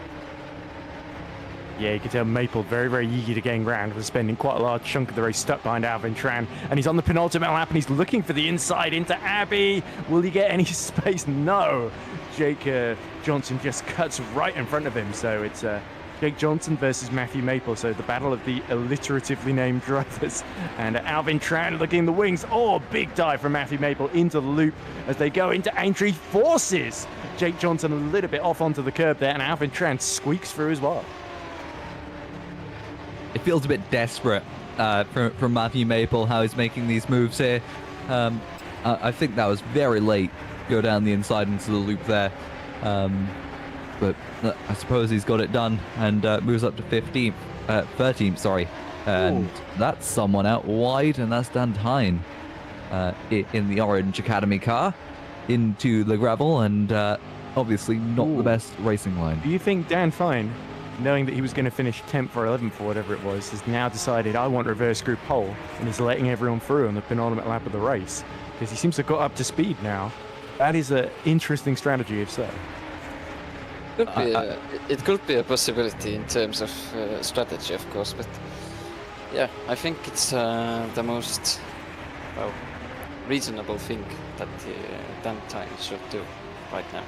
Yeah, you can tell Maple very, very eager to gain ground. Was spending quite a large chunk of the race stuck behind Alvin Tran, and he's on the penultimate lap, and he's looking for the inside into Abbey. Will he get any space? No. Jake Johnson just cuts right in front of him. So it's Jake Johnson versus Matthew Maple. So the battle of the alliteratively named drivers. And Alvin Tran looking in the wings. Oh, big dive from Matthew Maple into the loop as they go into entry. Forces Jake Johnson a little bit off onto the curb there, and Alvin Tran squeaks through as well. It feels a bit desperate from Matthew Maple, how he's making these moves here. I think that was very late, go down the inside into the loop there. But I suppose he's got it done and moves up to 13th, sorry. And that's someone out wide, and that's Dan Hine in the orange Academy car into the gravel, and obviously not the best racing line. Do you think Dan Fine, knowing that he was going to finish 10th or 11th or whatever it was, has now decided, I want reverse group pole, and is letting everyone through on the penultimate lap of the race? Because he seems to have got up to speed now. That is an interesting strategy, if so. It could be a possibility in terms of strategy, of course, but yeah, I think it's the most reasonable thing that Dan Time should do right now.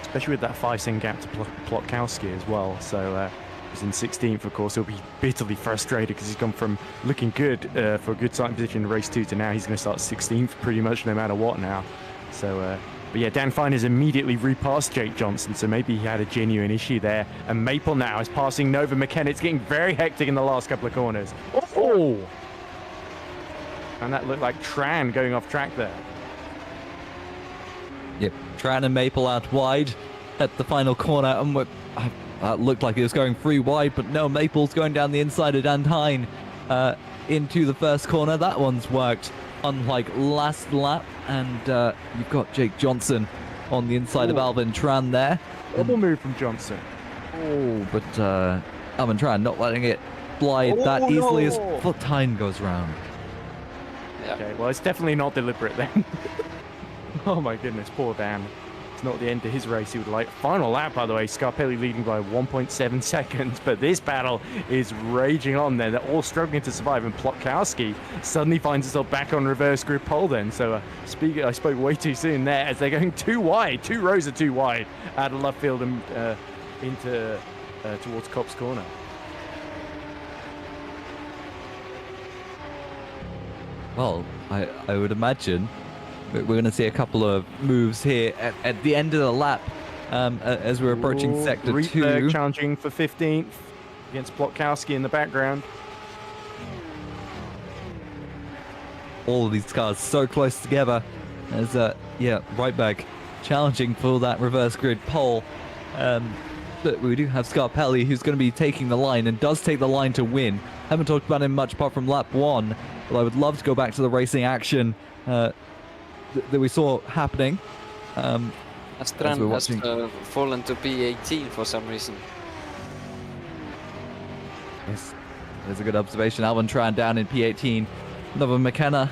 Especially with that 5-second gap to Plotkowski as well. So he's in 16th, of course. He'll be bitterly frustrated because he's gone from looking good for a good starting position in race 2 to now he's going to start 16th pretty much no matter what now. So, but yeah, Dan Fine has immediately repassed Jake Johnson, so maybe he had a genuine issue there. And Maple now is passing Nova McKenna. It's getting very hectic in the last couple of corners. Oh! And that looked like Tran going off track there. Yep, Tran and Maple out wide at the final corner, and looked like it was going 3 wide, but no, Maple's going down the inside of Dan Hine into the first corner. That one's worked, unlike last lap, and you've got Jake Johnson on the inside of Alvin Tran there. Double move from Johnson. Oh, but Alvin Tran not letting it glide that easily as Hine goes round. Yeah. Okay, well, it's definitely not deliberate then. Oh my goodness, poor Dan. It's not the end to his race he would like. Final lap, by the way, Scarpelli leading by 1.7 seconds, but this battle is raging on there. They're all struggling to survive, and Plotkowski suddenly finds himself back on reverse group pole then. So I spoke way too soon there as they're going too wide. 2 rows are too wide out of left field and into towards Copse Corner. Well, I would imagine we're going to see a couple of moves here at the end of the lap as we're approaching sector 2. Challenging for 15th against Plotkowski in the background. All of these cars so close together as, right back challenging for that reverse grid pole. But we do have Scarpelli, who's going to be taking the line and does take the line to win. Haven't talked about him much apart from lap 1, but I would love to go back to the racing action that we saw happening. Astran has fallen to P18 for some reason. Yes, there's a good observation. Alvin Tran down in P18. Nova McKenna,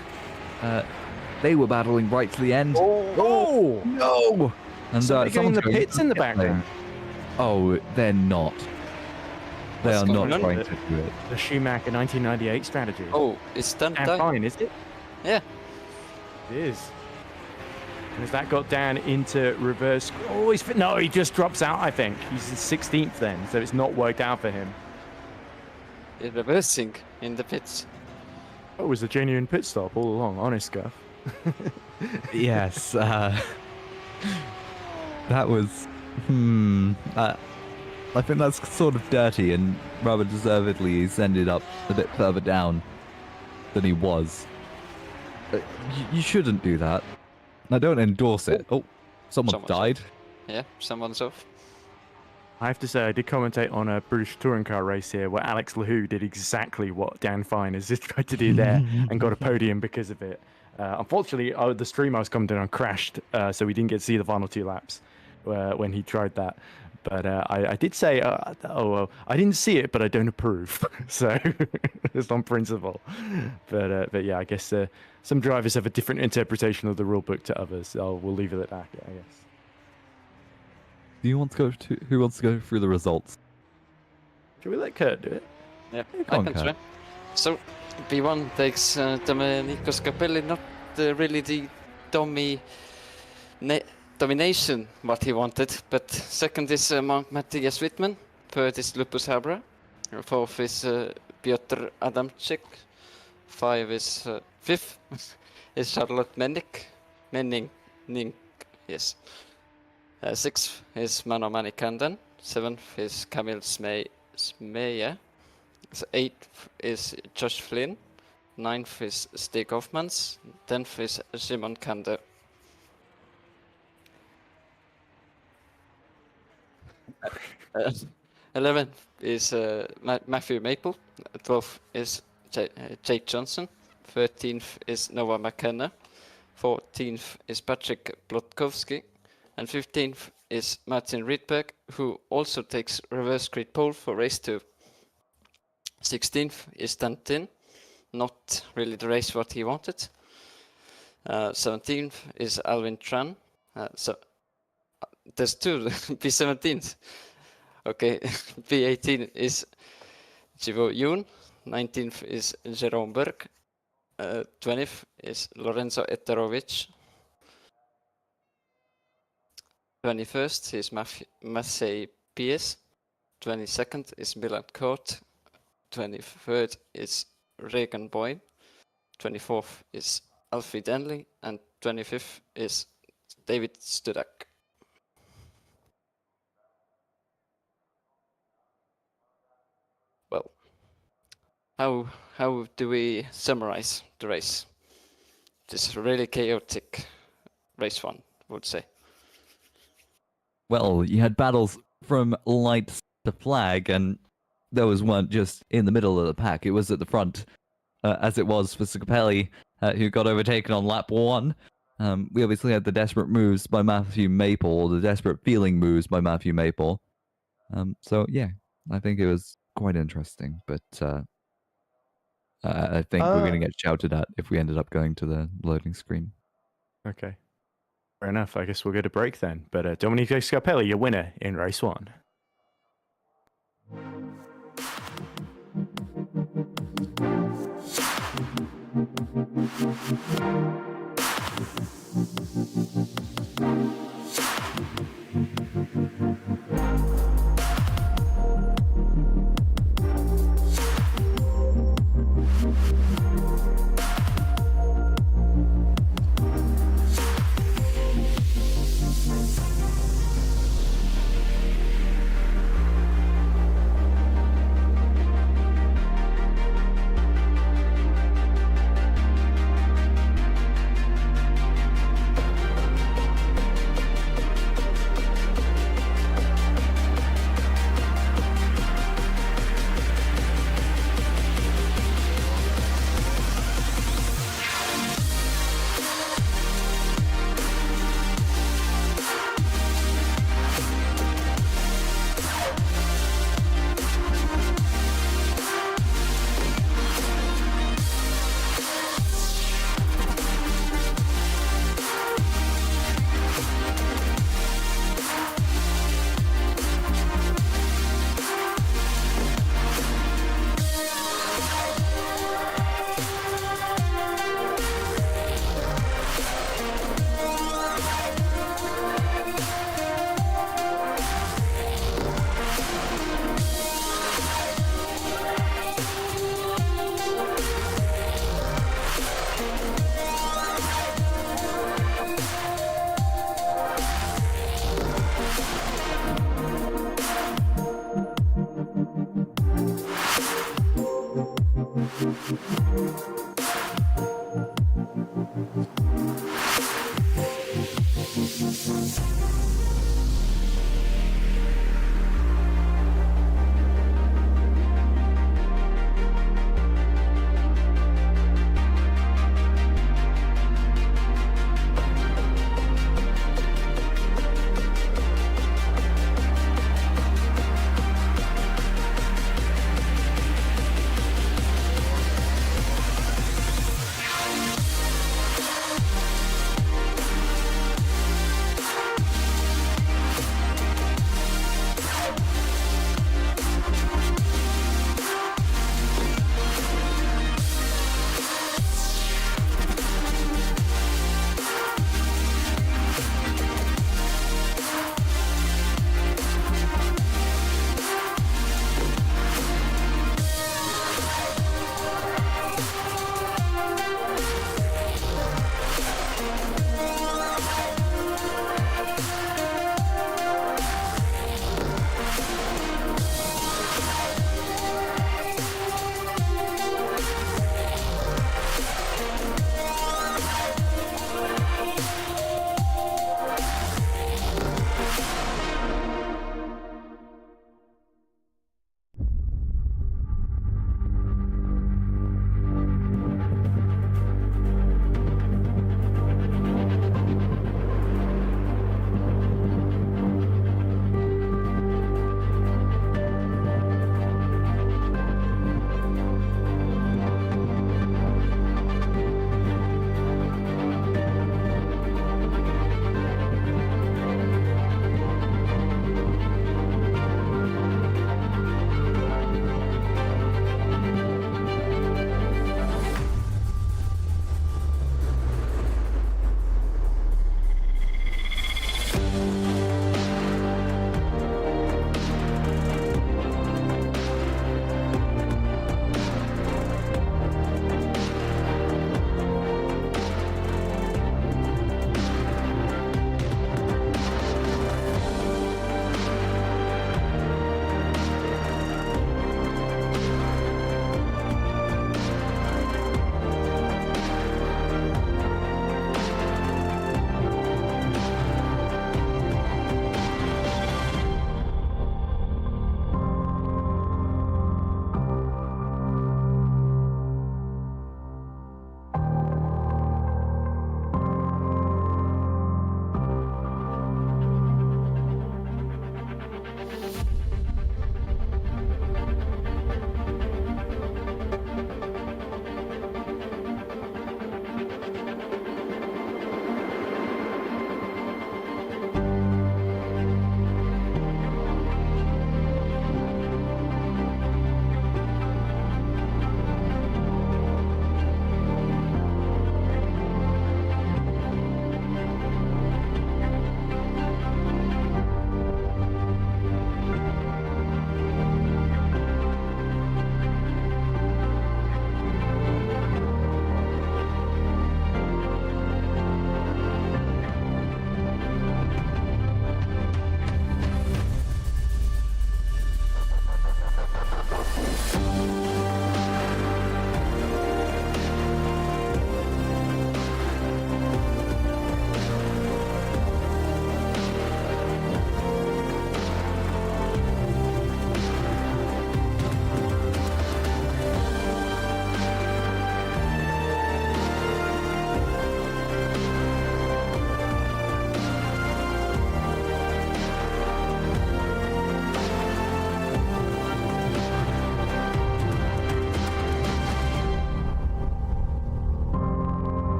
they were battling right to the end. Oh no! And somebody going in the pits in the background. Oh, they're not. They are not trying to do it. The Schumacher 1998 strategy. Oh, it's done. Fine, is it? Yeah. It is. And has that got Dan into reverse? Oh, no, he just drops out, I think. He's in 16th then, so it's not worked out for him. He's reversing in the pits. Oh, it was a genuine pit stop all along, honest Guff. Yes. That was... I think that's sort of dirty, and rather deservedly he's ended up a bit further down than he was. You shouldn't do that. I don't endorse it. Oh, someone's died. Off. Yeah, someone's off. I have to say, I did commentate on a British touring car race here where Alex Lahou did exactly what Dan Fine has just tried to do there and got a podium because of it. Unfortunately, the stream I was commenting on crashed, so we didn't get to see the final 2 laps when he tried that. But I did say, I didn't see it, but I don't approve. So it's on principle. But yeah, I guess some drivers have a different interpretation of the rule book to others. So we'll leave it at that, I guess. Do you want to go to? Who wants to go through the results? Should we let Kurt do it? Yeah, I can try. So P1 takes Domenico Scarpelli, not really the domination what he wanted, but second is Matthias Wittmann, third is Lupus Habra, fourth is Piotr Adamczyk, fifth is Charlotte Menning, yes. Sixth is Mano Manikandan, seventh is Kamil Smeja, eighth is Josh Flynn, ninth is Stig Hoffmans, 10th is Simon Kander. 11th is Matthew Maple. 12th is Jake Johnson. 13th is Noah McKenna. 14th is Patrick Plotkowski. And 15th is Martin Rydberg, who also takes reverse grid pole for race 2. 16th is Dantin, not really the race what he wanted. 17th is Alvin Tran. So there's two P17s. Okay, P18 is Zeeuw Yoon. 19th is Jerome Berg. 20th is Lorenzo Eterovic. 21st is Massey Pies. 22nd is Milan Kert. 23rd is Regan Boyne. 24th is Alfie Denley. And 25th is David Studak. Well, how do we summarize the race? This really chaotic race 1, I would say. Well, you had battles from lights to flag, and those weren't just in the middle of the pack. It was at the front, as it was for Scapelli, who got overtaken on lap 1. We obviously had the desperate moves by Matthew Maple, the desperate feeling moves by Matthew Maple. So, yeah, I think it was quite interesting, but I think we're going to get shouted at if we ended up going to the loading screen. Okay. Fair enough. I guess we'll get a break then. But Domenico Scarpelli, your winner in race 1.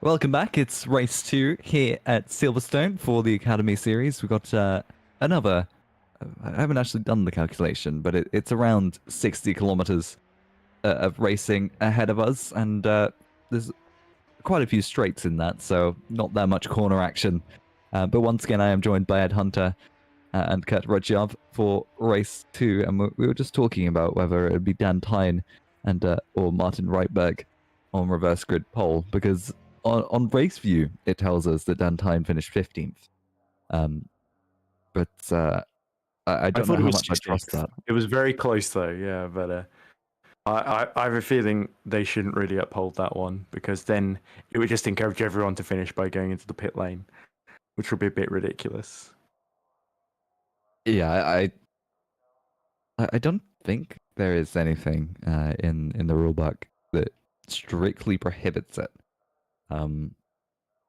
Welcome back. It's race 2 here at Silverstone for the Academy Series. We've got another, I haven't actually done the calculation, but it's around 60 kilometers of racing ahead of us, and there's quite a few straights in that, so not that much corner action. But once again, I am joined by Ed Hunter and Kert Rohtjarv for race 2, and we were just talking about whether it would be Dan Tyne and or Martin Reitberg on reverse grid pole, because on race view it tells us that Dan Tyne finished 15th. But I don't know how much I trust that. It was very close though, yeah, but I have a feeling they shouldn't really uphold that one, because then it would just encourage everyone to finish by going into the pit lane, which would be a bit ridiculous. Yeah, I don't think there is anything in the rulebook that strictly prohibits it.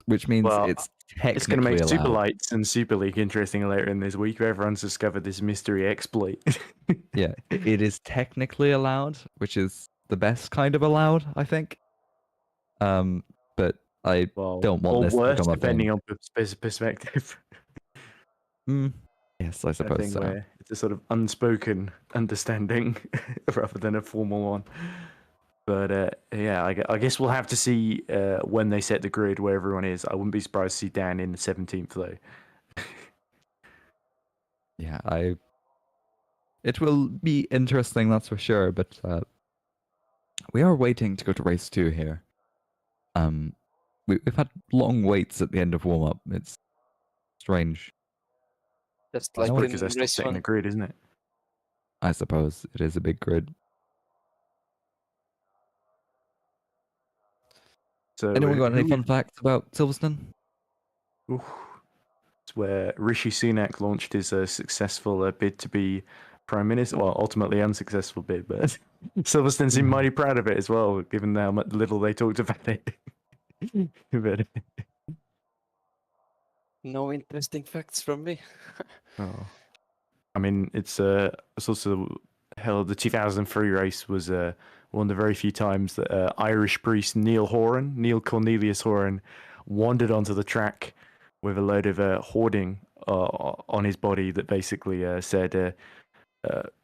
Which means it's technically it's going to make allowed. Super Lights and Super League interesting later in this week. Everyone's discovered this mystery exploit. Yeah, it is technically allowed, which is the best kind of allowed, I think. But I don't want this to become a depending thing. on perspective. Yes, I suppose so. Where it's a sort of unspoken understanding rather than a formal one. But yeah, I guess we'll have to see when they set the grid where everyone is. I wouldn't be surprised to see Dan in the 17th though. Yeah, it will be interesting, that's for sure. But we are waiting to go to race 2 here. We've had long waits at the end of warm up. It's strange. Just like because they're in still race setting the 1. grid, isn't it? I suppose it is a big grid. So anyone got any fun facts about Silverstone? It's where Rishi Sunak launched his successful bid to be Prime Minister. Well, ultimately unsuccessful bid, but Silverstone seemed mighty proud of it as well, given how much little they talked about it. But, No interesting facts from me. I mean, it's also hell. The 2003 race was one of the very few times that Irish priest Neil Cornelius Horan, wandered onto the track with a load of hoarding on his body that basically said,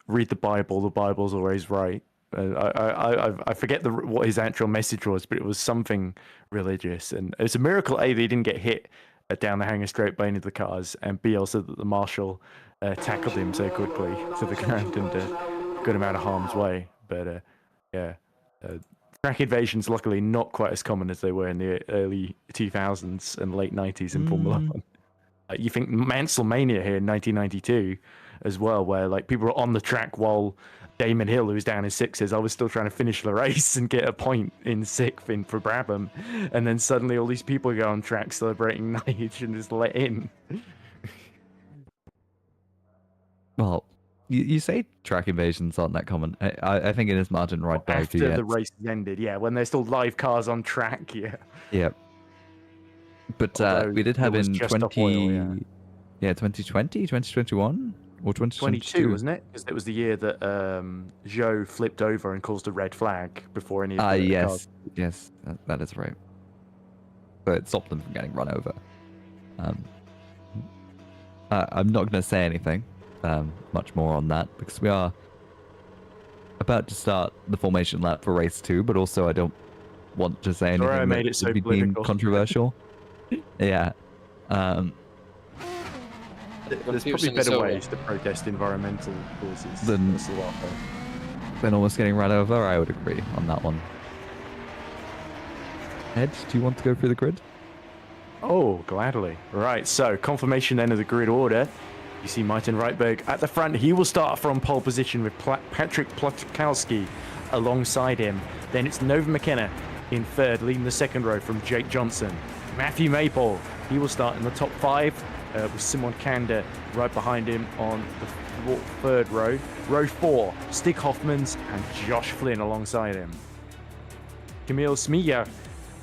read the Bible's always right. I forget what his actual message was, but it was something religious. And it's a miracle, A, that he didn't get hit down the hangar straight by any of the cars, and B, also that the marshal tackled him so quickly to the ground and got him out of harm's way. But track invasions, luckily, not quite as common as they were in the early 2000s and late 90s in Formula 1. You think Mansellmania here in 1992 as well, where like people were on the track while Damon Hill, who was down in sixes, I was still trying to finish the race and get a point in sixth for Brabham, and then suddenly all these people go on track celebrating Nige and just let in. Well, you say track invasions aren't that common. I think it is Martin Rydberg. After the race ended, yeah, when there's still live cars on track, yeah. Yeah. But we did have in 2020, 2021, or 2022, wasn't it? Because it was the year that Zeeuw flipped over and caused a red flag before any of the cars. Yes, that is right. But it stopped them from getting run over. I'm not going to say anything much more on that, because we are about to start the formation lap for race 2, but also I don't want to say anything I made that it so would be deemed controversial. Yeah. There's probably better ways to protest environmental causes than almost getting run over. I would agree on that one. Ed, do you want to go through the grid? Oh, gladly. Right, so confirmation then of the grid order. You see Martin Rydberg at the front. He will start from pole position with Patrick Plotkowski alongside him. Then it's Nova McKenna in third, leading the second row from Jake Johnson. Matthew Maypole, he will start in the top 5 with Simon Kander right behind him on the third row. Row 4, Stig Hoffmans and Josh Flynn alongside him. Camille Smija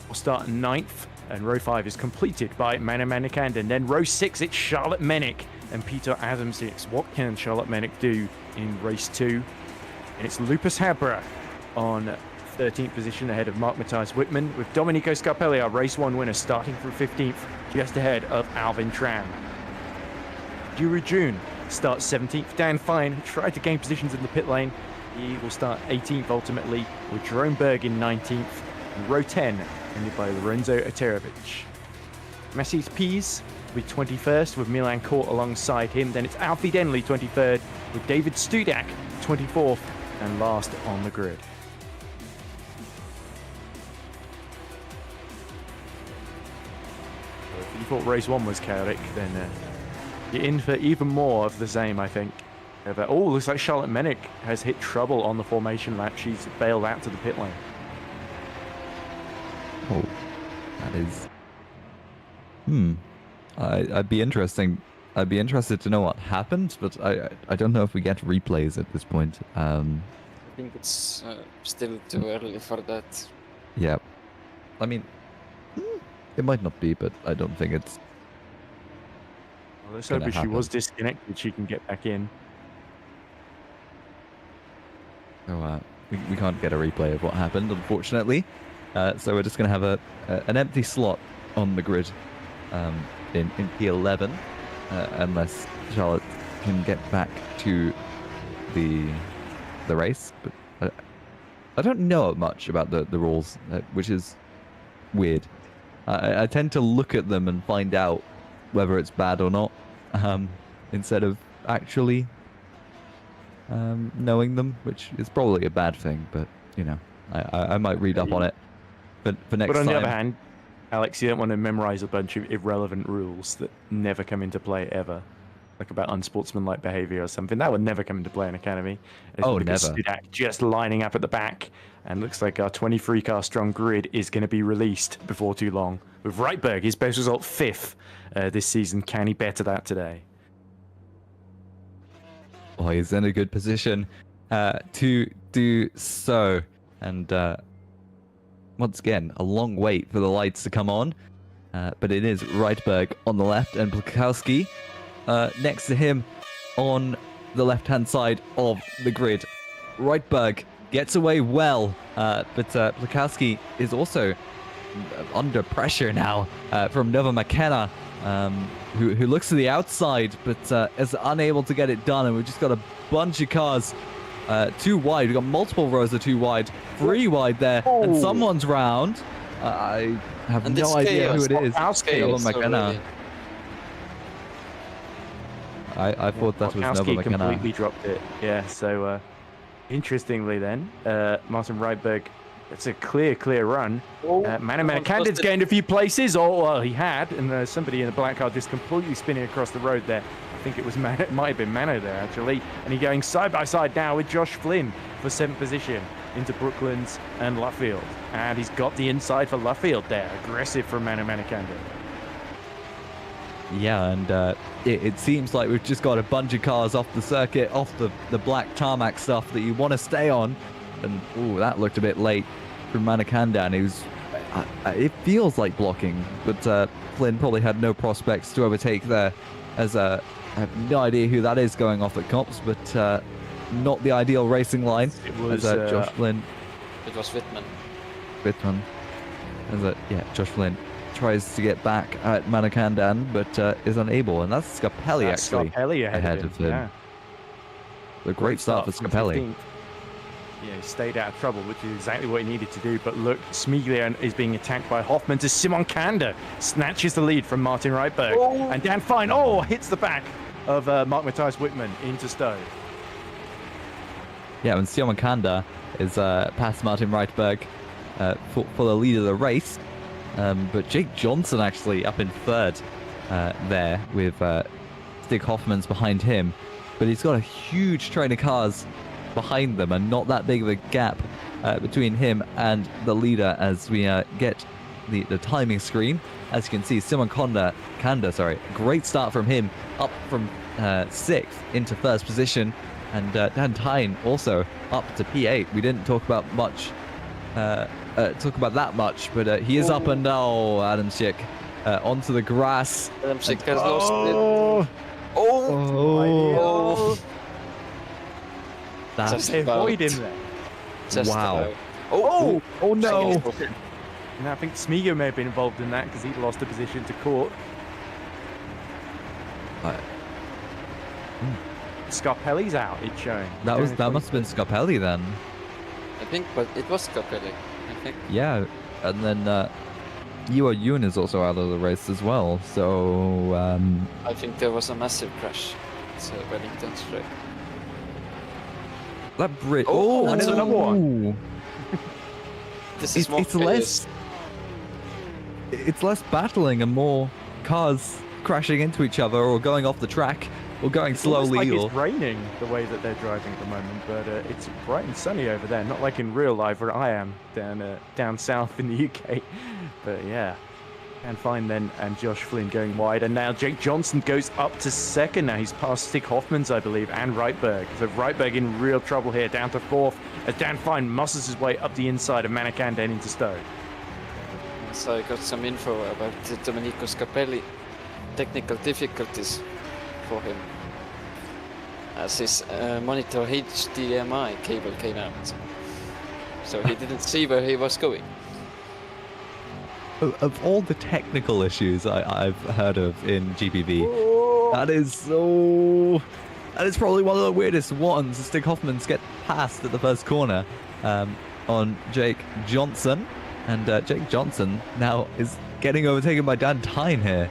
will start 9th, and row 5 is completed by Manu Manikander. And then row 6, it's Charlotte Mennick and Peter Adamczyk. What can Charlotte Mennick do in race 2? And it's Lupus Habra on 13th position ahead of Mark Matthias Whitman, with Domenico Scarpelli, our race 1 winner, starting from 15th, just ahead of Alvin Tran. Juru June starts 17th. Dan Fine tried to gain positions in the pit lane. He will start 18th ultimately, with Jerome Berg in 19th, and row 10 ended by Lorenzo Oterovic. Massis Pease will be 21st, with Milan Court alongside him. Then it's Alfie Denley 23rd, with David Studak 24th, and last on the grid. If you thought race 1 was chaotic, then you're in for even more of the same, I think. Looks like Charlotte Mennick has hit trouble on the formation lap. She's bailed out to the pit lane. Oh, that is... I'd be interested to know what happened, but I don't know if we get replays at this point. I think it's still too early for that. Yeah. I mean, it might not be, but I don't think it's... Well, let's hope if she was disconnected, she can get back in. So we can't get a replay of what happened, unfortunately. So we're just going to have an empty slot on the grid in P11, unless Charlotte can get back to the race. But I don't know much about the rules, which is weird. I tend to look at them and find out whether it's bad or not, instead of actually knowing them, which is probably a bad thing, but you know, I might read up on it. But for next time. But on the other hand, Alex, you don't want to memorize a bunch of irrelevant rules that never come into play ever, like about unsportsmanlike behavior or something. That would never come into play in Academy. Oh, never. Studak just lining up at the back, and looks like our 23-car strong grid is going to be released before too long. With Rydberg, his best result 5th this season. Can he better that today? Well, he's in a good position to do so. And once again, a long wait for the lights to come on. But it is Rydberg on the left and Blakowski next to him on the left-hand side of the grid. Rydberg gets away well, but Plakowski is also under pressure now from Nova McKenna, who looks to the outside but is unable to get it done. And we've just got a bunch of cars too wide. We've got multiple rows of too wide, 3 wide there, and someone's round. I have no idea who it is. Nova McKenna. I thought that was Nova McKenna. Completely dropped it. Yeah, so interestingly then, Martin Reitberg, it's a clear run. Manakanda's gained a few places, well, he had, and somebody in the black car just completely spinning across the road there. I think it might have been Mano there, actually. And he's going side by side now with Josh Flynn for 7th position into Brooklands and Luffield. And he's got the inside for Luffield there. Aggressive from Manakanda. Yeah, and it seems like we've just got a bunch of cars off the circuit, off the black tarmac stuff that you want to stay on. And, ooh, that looked a bit late from Manakanda, and it feels like blocking, but Flynn probably had no prospects to overtake there, as I have no idea who that is going off at comps, but not the ideal racing line. It was Josh Flynn. It was Wittmann. Josh Flynn tries to get back at Manakandan, but is unable, and that's Scapelli actually ahead of him. Yeah. A great start for Scapelli. Yeah, he stayed out of trouble, which is exactly what he needed to do. But look, Smiglia is being attacked by Hoffman as Simon Kanda snatches the lead from Martin Reitberg. And Dan Fine, hits the back of Mark Matthias Whitman into Stowe. Yeah, and Simon Kanda is past Martin Reitberg for the lead of the race. But Jake Johnson actually up in 3rd there with Stig Hoffman's behind him. But he's got a huge train of cars behind them and not that big of a gap between him and the leader as we get the timing screen. As you can see, Simon Kanda, great start from him, up from 6th into 1st position, and Dan Tyne also up to P8. We didn't talk about that much, but he is up, and Adam Schick onto the grass. Adam Schick has lost it. That's void in there. Wow. Oh no. And I think Smiglia may have been involved in that because he lost a position to Kort. Scapelli's out, it's showing. That must have been Scapelli then. I think, but it was Scapelli, I think. Yeah, and then Iwa Yun is also out of the race as well, so I think there was a massive crash. It's Wellington straight. That bridge. And there's another one. This is more it's less battling and more cars crashing into each other or going off the track or going slowly. It's raining the way that they're driving at the moment, but it's bright and sunny over there. Not like in real life where I am down south in the UK. But yeah. And Fine then, and Josh Flynn going wide, and now Jake Johnson goes up to 2nd. Now he's past Stig Hoffman's, I believe, and Reitberg. So Reitberg in real trouble here, down to 4th, as Dan Fine muscles his way up the inside of Manakanda into Stowe. So I got some info about Domenico Scapelli. Technical difficulties for him, as his monitor HDMI cable came out, so he didn't see where he was going. Of all the technical issues I've heard of in GPV, that is probably one of the weirdest ones. Stig Hoffman's get past at the first corner on Jake Johnson, and Jake Johnson now is getting overtaken by Dan Tyne here,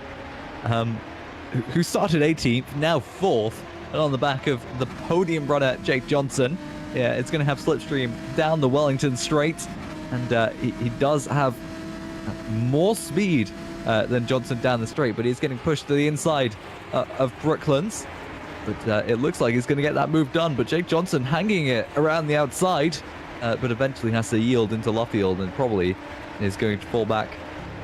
who started 18th, now 4th, and on the back of the podium runner Jake Johnson. Yeah, it's going to have slipstream down the Wellington straight, and he does have more speed than Johnson down the straight, but he's getting pushed to the inside of Brooklands. But it looks like he's going to get that move done. But Jake Johnson hanging it around the outside, but eventually has to yield into Luffield and probably is going to fall back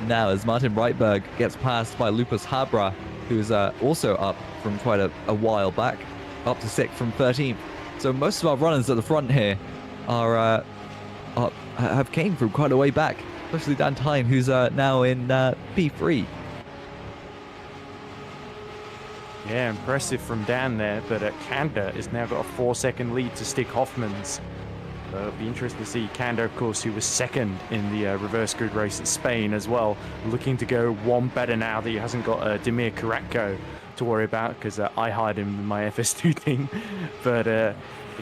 now as Martin Reitberg gets passed by Lupus Habra, who's also up from quite a while back, up to 6th from 13th. So most of our runners at the front here have came from quite a way back, especially Dan Tyne, who's now in P3. Yeah, impressive from Dan there, but Kanda has now got a 4-second lead to Stig Hoffman's. It'll be interesting to see Kanda, of course, who was second in the reverse grid race at Spain as well, looking to go one better now that he hasn't got Demir Karatko to worry about, because I hired him in my FS2 team. But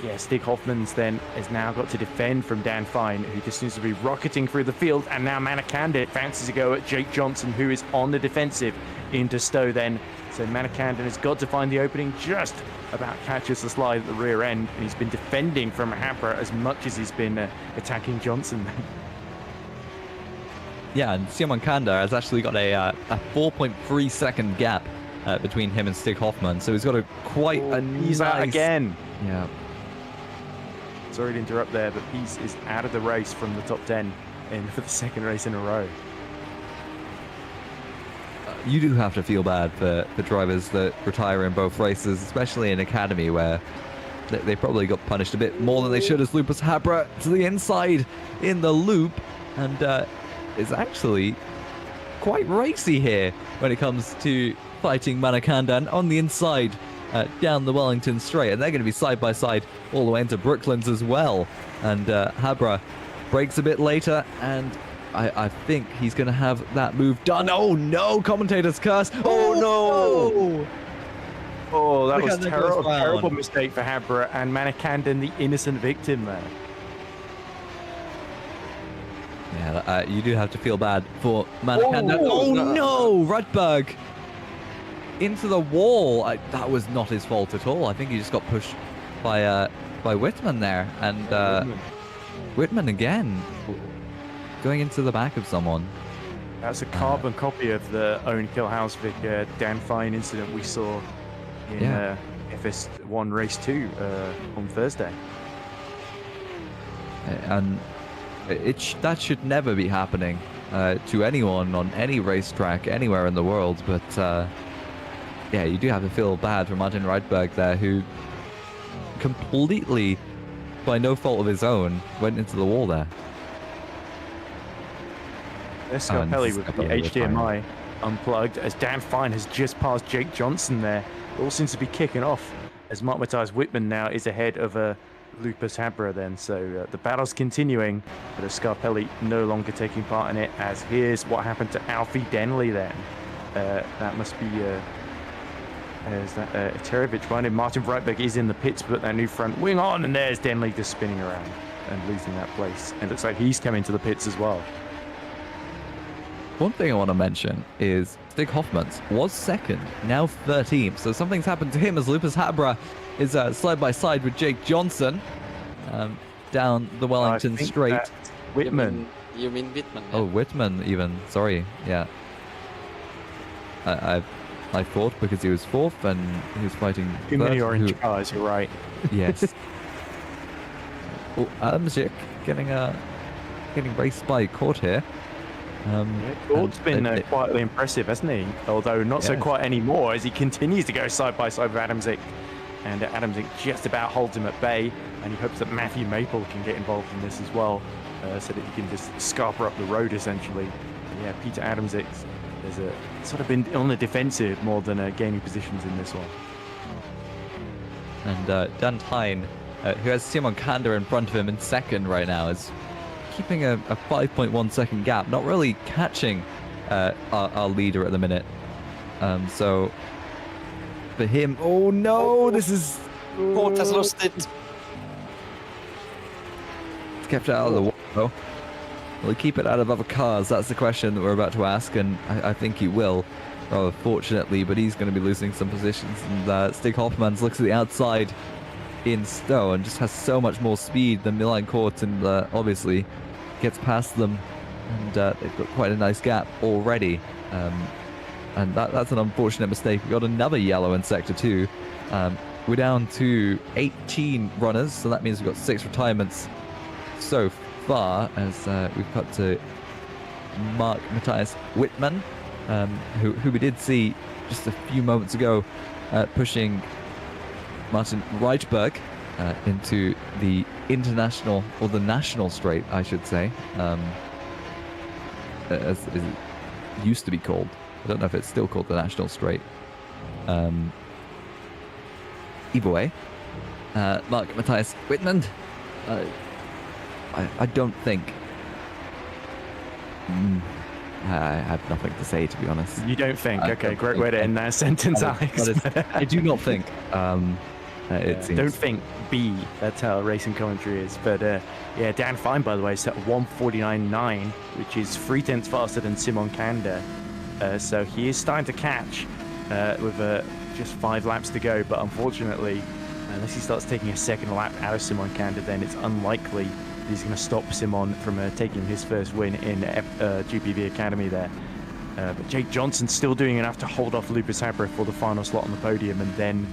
yeah, Stig Hoffmans then has now got to defend from Dan Fine, who just seems to be rocketing through the field, and now Manakanda fancies a go at Jake Johnson, who is on the defensive into Stowe then. So Manakanda has got to find the opening, just about catches the slide at the rear end, and he's been defending from Habra as much as he's been attacking Johnson. Yeah, and Simon Kanda has actually got a 4.3 second gap between him and Stig Hoffman, so he's got he's out again. Yeah. Sorry to interrupt there, but Peace is out of the race from the top 10 in for the second race in a row. You do have to feel bad for drivers that retire in both races, especially in Academy, where they probably got punished a bit more than they should, as Lucas Habra to the inside in the loop, and is actually quite racy here when it comes to fighting Manakanda, and on the inside down the Wellington Straight, and they're going to be side by side all the way into Brooklands as well. And Habra breaks a bit later, and I think he's going to have that move done. Oh no, commentator's curse. Oh no! Oh, that was terrible mistake for Habra, and Manakanda, the innocent victim there. Yeah, you do have to feel bad for Manakanda. Oh no, Rudberg into the wall. That was not his fault at all. I think he just got pushed by Whitman there, and Whitman again going into the back of someone. That's a carbon copy of the Owen Kilhausvik Dan Fine incident we saw in FS1 Race 2 on Thursday. And that should never be happening to anyone on any racetrack anywhere in the world, but yeah, you do have to feel bad for Martin Rydberg there, who completely, by no fault of his own, went into the wall there. Scarpelli with the HDMI unplugged, as Dan Fine has just passed Jake Johnson there. It all seems to be kicking off as Mark Matthias Whitman now is ahead of Lupus Habra then. So the battle's continuing, but Scarpelli no longer taking part in it, as here's what happened to Alfie Denley then. That must be Terevic behind him. Martin Rydberg is in the pits to put that new front wing on, and there's Denley just spinning around and losing that place. And it looks like he's coming to the pits as well. One thing I want to mention is Stig Hoffmans was second, now 13th. So something's happened to him, as Lupus Habra is side by side with Jake Johnson down the Wellington Straight. Whitman. You mean Whitman? Yeah. Oh, Whitman even. Sorry. Yeah. I thought because he was fourth and he was fighting. Too many orange cars. You're right. Yes. Oh, Adamczyk getting raced by Kert here. Kort's been quietly impressive, hasn't he? Although not so quite anymore, as he continues to go side by side with Adamczyk. And Adamczyk just about holds him at bay, and he hopes that Matthew Maple can get involved in this as well, so that he can just scarper up the road essentially. And yeah, Peter Adamczyk has sort of been on the defensive more than gaining positions in this one. And Dan Tyne, who has Simon Kanda in front of him in second right now, is keeping a 5.1 second gap, not really catching our leader at the minute. So for him, oh no, this is... Kert has lost it. It's kept it out of the way though. Will he keep it out of other cars? That's the question that we're about to ask, and I think he will, rather fortunately, but he's going to be losing some positions. And Stig Hoffmans looks at the outside in Stowe and just has so much more speed than Milan Kert, and obviously gets past them, and they've got quite a nice gap already. And that's an unfortunate mistake. We got another yellow in Sector 2. We're down to 18 runners, so that means we've got 6 retirements so far, as we've cut to Mark Matthias Whitman, who we did see just a few moments ago pushing Martin Rydberg into the international, or the national straight, I should say, as it used to be called. I don't know if it's still called the national straight. Either way, Mark Matthias Whitman I don't think. I have nothing to say, to be honest. You don't think? Okay, don't great think way to end that sentence, Alex. I do not think. It seems. Don't think B. That's how racing commentary is. But yeah, Dan Fine, by the way, set 1:49.9, which is 3/10 faster than Simon Kanda. So he is starting to catch with just 5 laps to go. But unfortunately, unless he starts taking a second lap out of Simon Kanda, then it's unlikely he's going to stop Simon from taking his first win in GPV Academy there. But Jake Johnson's still doing enough to hold off Lucas Habra for the final slot on the podium, and then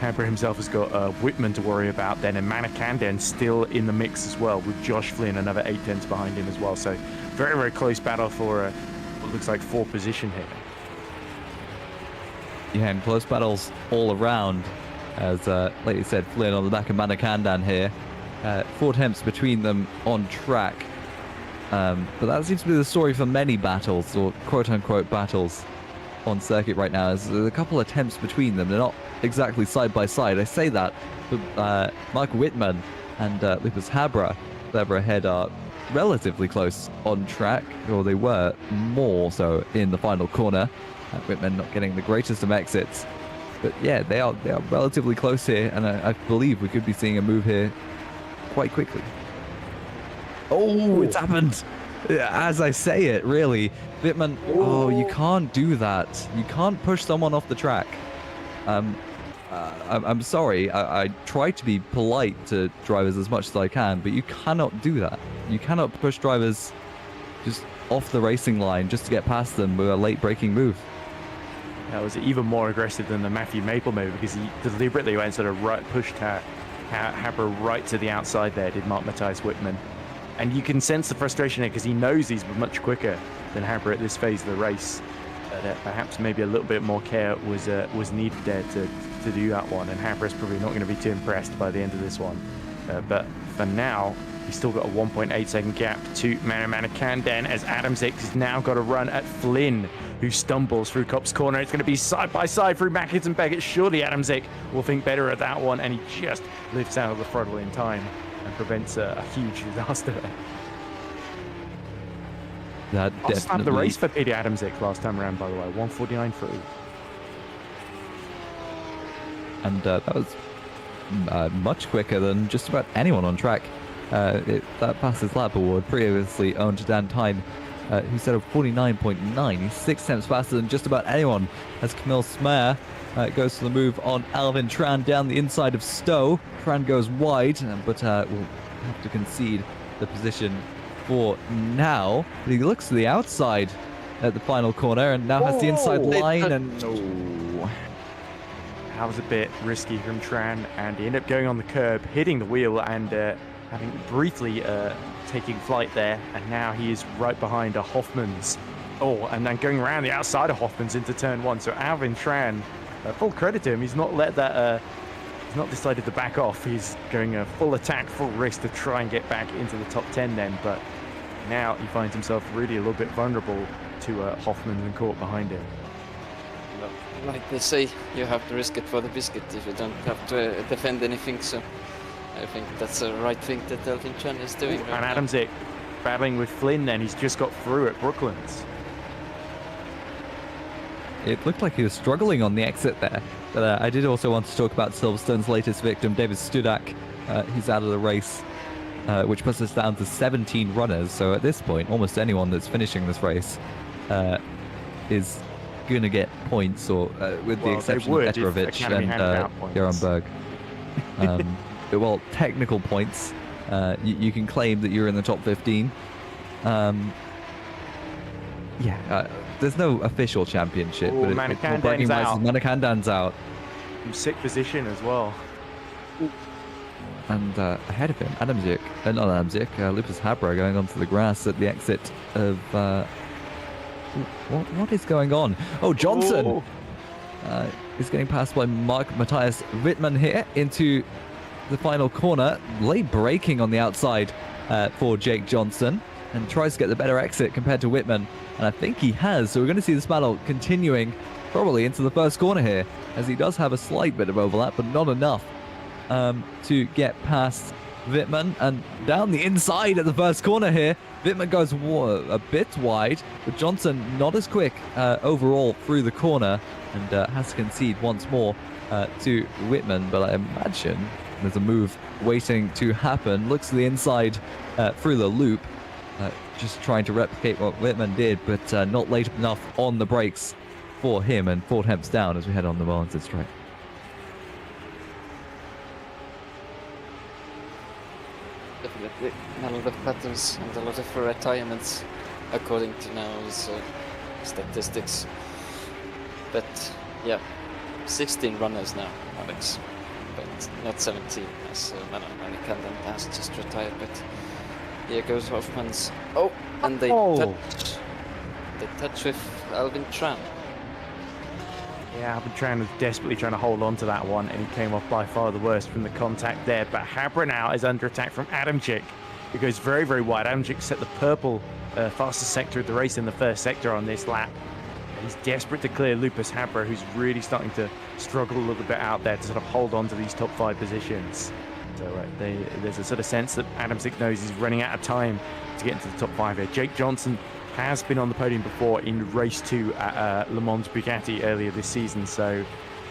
Habra himself has got Whitman to worry about then, and Manakanden still in the mix as well, with Josh Flynn another 8/10 behind him as well. So very, very close battle for what looks like 4th position here. Yeah, and close battles all around. As, like you said, Flynn on the back of Manakandan here. 4 attempts between them on track. But that seems to be the story for many battles, or quote-unquote battles, on circuit right now. There's a couple attempts between them. They're not exactly side by side. I say that, but Michael Whitman and Lucas Habra, further ahead, are relatively close on track, or they were more so in the final corner. Whitman not getting the greatest of exits. But yeah, they are relatively close here, and I believe we could be seeing a move here quite quickly. Oh, it's happened! As I say it, really. Whitman, oh, you can't do that. You can't push someone off the track. I'm sorry, I try to be polite to drivers as much as I can, but you cannot do that. You cannot push drivers just off the racing line just to get past them with a late braking move. That was even more aggressive than the Matthew Maple move, because he deliberately went sort of right, pushed Habra right to the outside there, did Mark Matthias Whitman. And you can sense the frustration here, because he knows he's much quicker than Habra at this phase of the race. Perhaps maybe a little bit more care was needed there to do that one, and Habra's probably not going to be too impressed by the end of this one. But for now, he's still got a 1.8 second gap to Manakanden, as Adamczyk has now got a run at Flynn, who stumbles through Kopp's corner. It's going to be side by side through Mackett and Beckett. Surely Adamczyk will think better at that one, and he just lifts out of the throttle in time and prevents a huge disaster there. That I'll slap the definitely race for Peter Adamczyk last time around, by the way, 149 through. And that was much quicker than just about anyone on track. That fastest lap award previously owned to Dan Tyne, who set a 49.9. He's 6 tenths faster than just about anyone, as Camille Smear goes for the move on Alvin Tran down the inside of Stowe. Tran goes wide, but will have to concede the position for now. But he looks to the outside at the final corner, and now has the inside line, and That was a bit risky from Tran, and he ended up going on the curb, hitting the wheel, and having briefly taking flight there, and now he is right behind a Hoffman's. Oh, and then going around the outside of Hoffman's into turn 1. So Alvin Tran, full credit to him, he's not let that. He's not decided to back off. He's going a full attack, full risk to try and get back into the top 10 then. But now he finds himself really a little bit vulnerable to Hoffman and Kert behind him. Like they say, you have to risk it for the biscuit if you don't have to defend anything. So I think that's the right thing that Alvin Tran is doing. And Adamczyk battling with Flynn then. He's just got through at Brooklands. it looked like he was struggling on the exit there. But I did also want to talk about Silverstone's latest victim, David Studak. He's out of the race, which puts us down to 17 runners. So at this point, almost anyone that's finishing this race is going to get points, or with the exception of Petrovic and Joran Berg. Well, technical points. You can claim that you're in the top 15. There's no official championship, but Manakandan's out. In 6th position as well. And ahead of him, Lucas Habra going onto the grass at the exit of... What is going on? Oh, Johnson is getting passed by Mark Matthias Wittmann here into the final corner. Late braking on the outside for Jake Johnson, and tries to get the better exit compared to Wittmann. And I think he has, so we're going to see this battle continuing probably into the first corner here, as he does have a slight bit of overlap, but not enough to get past Wittmann, and down the inside at the first corner here. Wittmann goes a bit wide, but Johnson not as quick overall through the corner, and has to concede once more to Wittmann. But I imagine there's a move waiting to happen. Looks to the inside through the loop, just trying to replicate what Wittmann did, but not late enough on the brakes for him, and 4 attempts down as we head on the Wellington straight. Definitely a lot of patterns and a lot of retirements according to now's statistics. But yeah, 16 runners now, Alex, but not 17 as Manikanden has just retired. But here goes Hoffmann's. Oh, and they touch with Alvin Tran. Yeah, Alvin Tran was desperately trying to hold on to that one, and he came off by far the worst from the contact there. But Habra now is under attack from Adamczyk. It goes very, very wide. Adamczyk set the purple fastest sector of the race in the first sector on this lap. And he's desperate to clear Lucas Habra, who's really starting to struggle a little bit out there to sort of hold on to these top 5 positions. So there's a sort of sense that Adamczyk knows he's running out of time to get into the top 5 here. Jake Johnson has been on the podium before in race 2 at Le Mans Bugatti earlier this season, so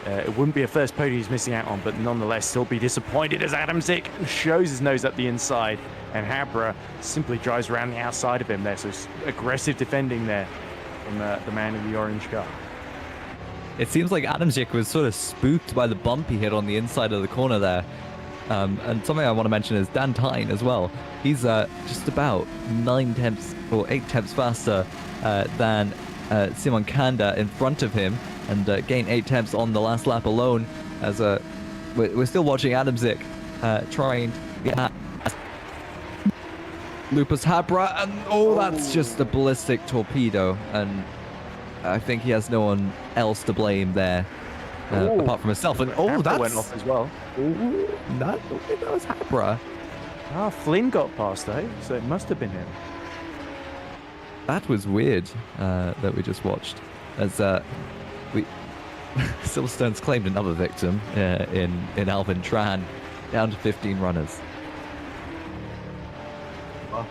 it wouldn't be a first podium he's missing out on, but nonetheless still be disappointed as Adamczyk shows his nose up the inside, and Habra simply drives around the outside of him there. So aggressive defending there from the man in the orange car. It seems like Adamczyk was sort of spooked by the bump he hit on the inside of the corner there. And something I want to mention is Dan Tyne as well. He's just about 9 tenths or 8 tenths faster than Simon Kanda in front of him, and gained 8 tenths on the last lap alone. As we're still watching Adamczyk trying to get Lucas Habra, and that's just a ballistic torpedo, and I think he has no one else to blame there. Apart from himself, and that went off as well. That was Habra. Flynn got past though, so it must have been him. That was weird that we just watched. As Silverstone's claimed another victim in Alvin Tran, down to 15 runners. Well,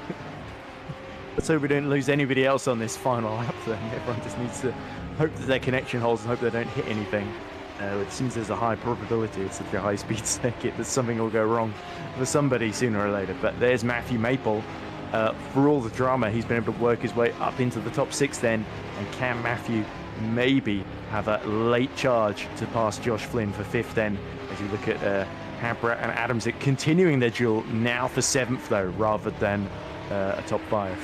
let's hope we don't lose anybody else on this final lap then. Everyone just needs to hope that their connection holds and hope they don't hit anything. It seems there's a high probability it's such a high-speed circuit that something will go wrong for somebody sooner or later. But there's Matthew Maple. For all the drama, he's been able to work his way up into the top 6 then. And can Matthew maybe have a late charge to pass Josh Flynn for 5th then, as you look at Habra and Adamczyk continuing their duel now for 7th though, rather than a top 5.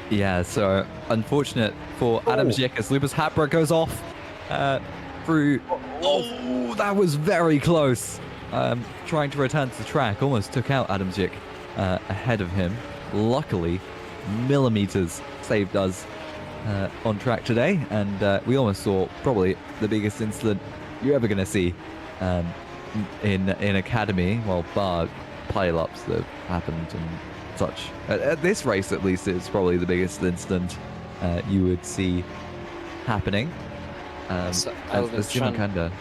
Yeah, so unfortunate for Adamczyk as Lucas Habra goes off through. Oh, that was very close. Trying to return to the track, almost took out Adamczyk ahead of him. Luckily, millimeters saved us on track today, and we almost saw probably the biggest incident you're ever going to see in Academy. Well, bar pile-ups that happened and such. At this race, at least, it's probably the biggest incident you would see happening. As Alvin Tran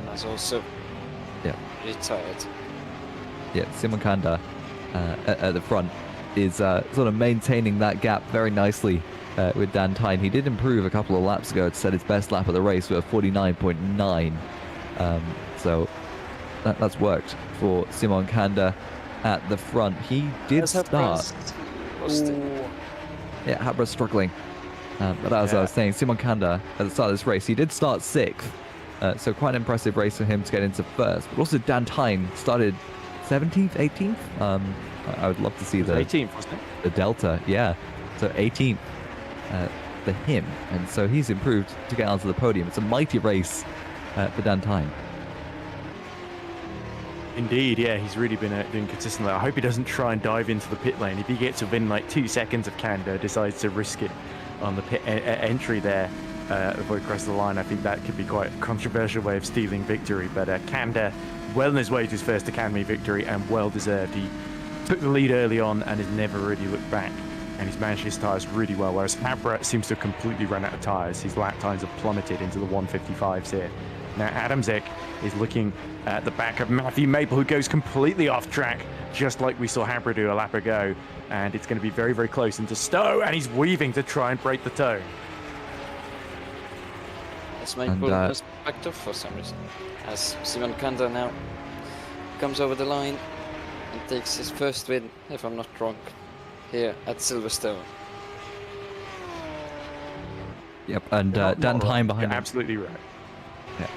has also retired. Yeah, Simon Kanda at the front is sort of maintaining that gap very nicely with Dan Tyne. He did improve a couple of laps ago to set his best lap of the race with a 49.9. So that's worked for Simon Kanda at the front. He did start. Yeah, Habra's struggling. But as I was saying, Simon Kanda at the start of this race, he did start 6th. So quite an impressive race for him to get into 1st. But also Dan Tyne started 17th, 18th. I would love to see the 18th, wasn't it? The delta. Yeah, so 18th for him, and so he's improved to get onto the podium. It's a mighty race for Dan Tyne. Indeed, yeah, he's really been doing consistently. I hope he doesn't try and dive into the pit lane. If he gets within like 2 seconds of Kanda, decides to risk it on the pit entry there before he crosses the line, I think that could be quite a controversial way of stealing victory. But Kanda, well on his way to his first Academy victory, and well deserved. He took the lead early on and has never really looked back, and he's managed his tyres really well, whereas Habra seems to have completely run out of tyres. His lap times have plummeted into the 155s here. Now Adamczyk is looking at the back of Matthew Maple, who goes completely off track, just like we saw Habra do a lap ago. And it's going to be very, very close into Stowe, and he's weaving to try and break the toe. As Maple has backed off for some reason. As Simon Kanda now comes over the line and takes his first win, if I'm not wrong, here at Silverstone. Yep, and Dan Time behind him. Absolutely right. Yeah.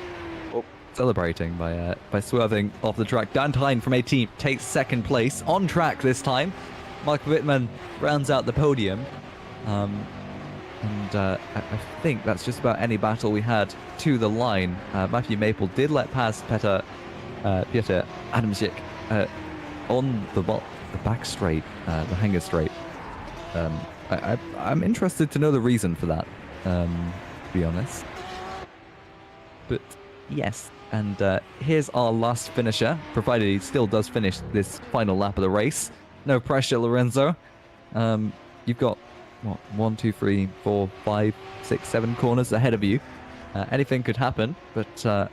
Oh, celebrating by swerving off the track. Dan Time from 18th takes second place on track this time. Mark Wittmann rounds out the podium. I think that's just about any battle we had to the line. Matthew Maple did let pass Peter Adamczyk on the back straight, the hanger straight. I'm interested to know the reason for that, to be honest. But yes, and here's our last finisher, provided he still does finish this final lap of the race. No pressure, Lorenzo. You've got, what, 1, 2, 3, 4, 5, 6, 7 corners ahead of you. Anything could happen, but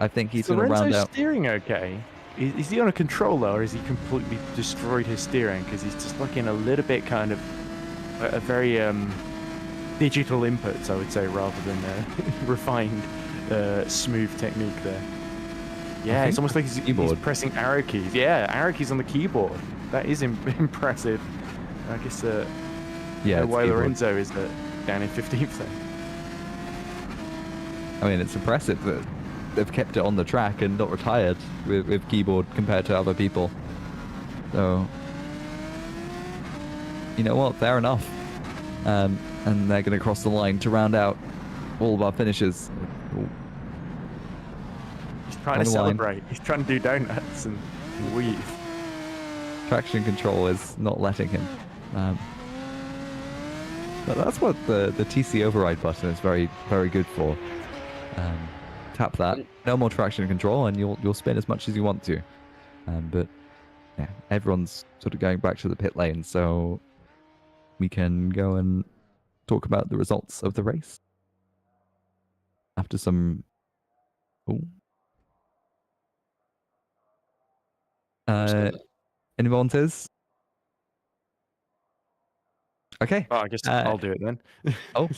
I think he's going to round out. Steering okay? Is he on a controller, or is he completely destroyed his steering? Because he's just looking a little bit kind of a very digital inputs, I would say, rather than refined, smooth technique there. Yeah, it's almost like he's pressing arrow keys. Yeah, arrow keys on the keyboard. That is impressive. I guess why Lorenzo is down in 15th then. I mean, it's impressive that they've kept it on the track and not retired with keyboard compared to other people. So, you know what? Fair enough. And they're going to cross the line to round out all of our finishes. He's trying to celebrate. He's trying to do donuts and weave. Traction control is not letting him. But that's what the TC override button is very, very good for. Tap that, no more traction control, and you'll spin as much as you want to. But yeah, everyone's sort of going back to the pit lane, so we can go and talk about the results of the race after some. Any volunteers? Okay. Oh, I guess I'll do it then. Oh,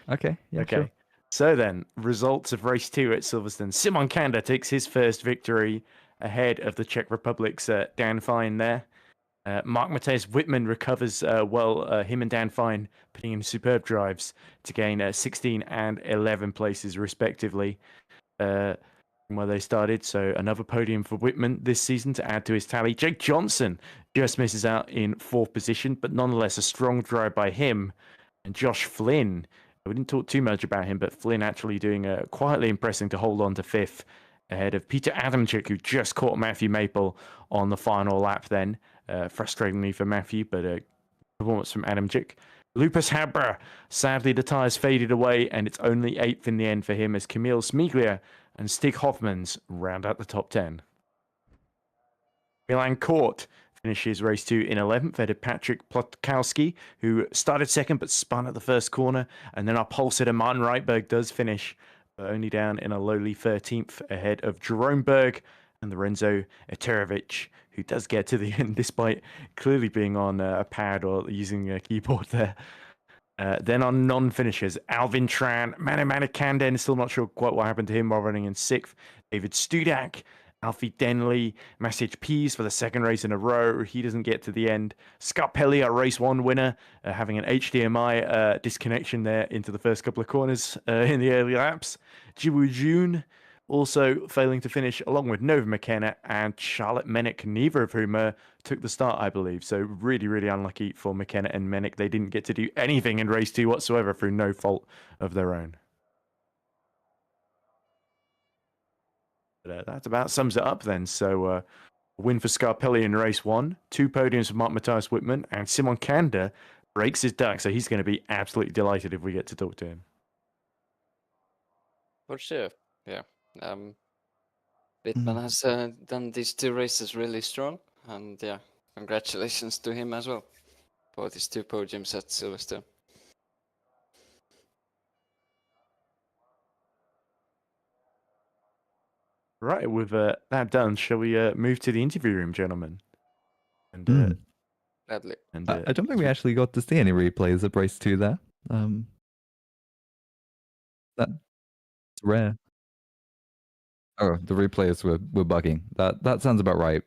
okay. Yeah, okay. Sure. So then, results of race 2 at Silverstone. Simon Kanda takes his first victory ahead of the Czech Republic's Dan Fine there. Mark Matthias Wittmann recovers him and Dan Fine putting in superb drives to gain 16 and 11 places respectively where they started. So another podium for Wittmann this season to add to his tally. Jake Johnson just misses out in 4th position, but nonetheless a strong drive by him. And Josh Flynn, we didn't talk too much about him, but Flynn actually doing quietly impressing to hold on to 5th ahead of Peter Adamczyk, who just caught Matthew Maple on the final lap then. Frustratingly for Matthew, but performance from Adamczyk. Lupus Habra, sadly the tyres faded away, and it's only 8th in the end for him as Camille Smiglia and Stig Hoffmans round out the top 10. Milan Kort finishes race 2 in 11th, ahead of Patrick Plotkowski, who started 2nd but spun at the first corner. And then our pole sitter Martin Reitberg does finish, but only down in a lowly 13th, ahead of Jerome Berg and Lorenzo Eterovic, who does get to the end despite clearly being on a pad or using a keyboard there. Then on non-finishers, Alvin Tran, Manu Kanden, still not sure quite what happened to him while running in 6th. David Studak, Alfie Denley, Message Pease for the 2nd race in a row. He doesn't get to the end. Scott Pelly, our race 1 winner, having an HDMI disconnection there into the first couple of corners in the early laps. Jiwoo Jun also failing to finish, along with Nova McKenna and Charlotte Menick, neither of whom took the start, I believe. So really, really unlucky for McKenna and Menick. They didn't get to do anything in race 2 whatsoever through no fault of their own. But that about sums it up then. So a win for Scarpelli in race 1, 2 podiums for Mark Matthias Wittmann, and Simon Kanda breaks his duck. So he's going to be absolutely delighted if we get to talk to him. For sure, yeah. Wittmann has done these 2 races really strong, and yeah, congratulations to him as well for these 2 podiums at Silverstone. Right, with that done, shall we move to the interview room, gentlemen? And Gladly. I don't think we actually got to see any replays of race 2 there. That's rare. Oh, the replays were bugging. That sounds about right.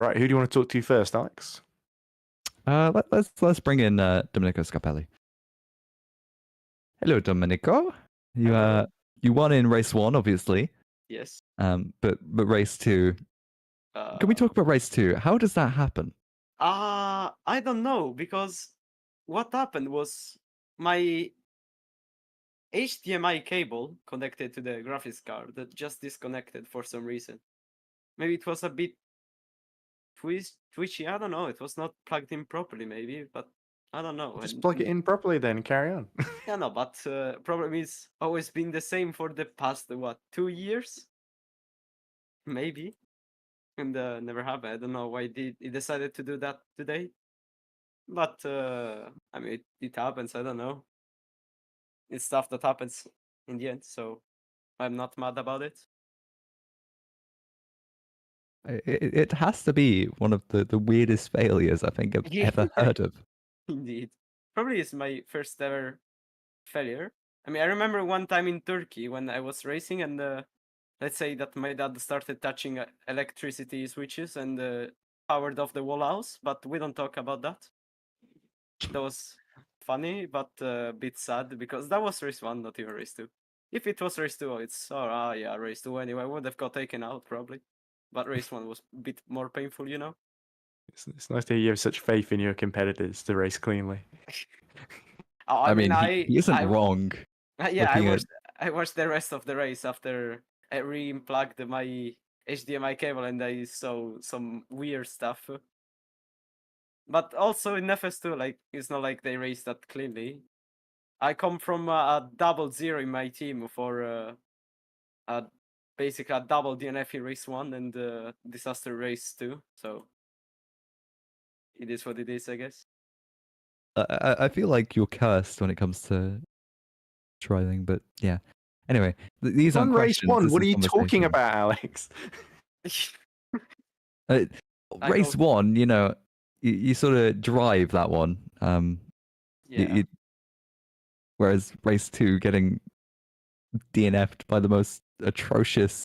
Right, who do you want to talk to first, Alex? Let's bring in Domenico Scarpelli. Hello, Domenico. You won in race 1, obviously. Yes. But race 2. Can we talk about race 2? How does that happen? I don't know, because what happened was my HDMI cable connected to the graphics card that just disconnected for some reason. Maybe it was a bit twitchy. I don't know. It was not plugged in properly, maybe, but I don't know. Just plug it in properly then, carry on. Yeah, no, but problem is always been the same for the past, 2 years? Maybe. And never happened. I don't know why he decided to do that today. But, I mean, it happens. I don't know. It's stuff that happens in the end, so I'm not mad about it. It has to be one of the weirdest failures I think I've ever heard of. Indeed. Probably is my first ever failure. I mean, I remember one time in Turkey when I was racing and let's say that my dad started touching electricity switches and powered off the wall house, but we don't talk about that. That was funny, but a bit sad because that was race 1, not even race 2. If it was race 2, it's yeah, race 2 anyway. I would have got taken out probably, but race 1 was a bit more painful, you know. It's nice to hear you have such faith in your competitors to race cleanly. I mean, he isn't wrong. Yeah, I watched the rest of the race after I re-plugged my HDMI cable and I saw some weird stuff. But also in FS2, like, it's not like they raced that cleanly. I come from a 0-0 in my team for basically a double DNF in race 1 and disaster race 2, so it is what it is, I guess. I feel like you're cursed when it comes to driving, but yeah. Anyway, these aren't race questions. 1. This What are is you talking conversation. about, Alex? Race 1, you know, you sort of drive that one. Yeah. Whereas race 2, getting DNF'd by the most atrocious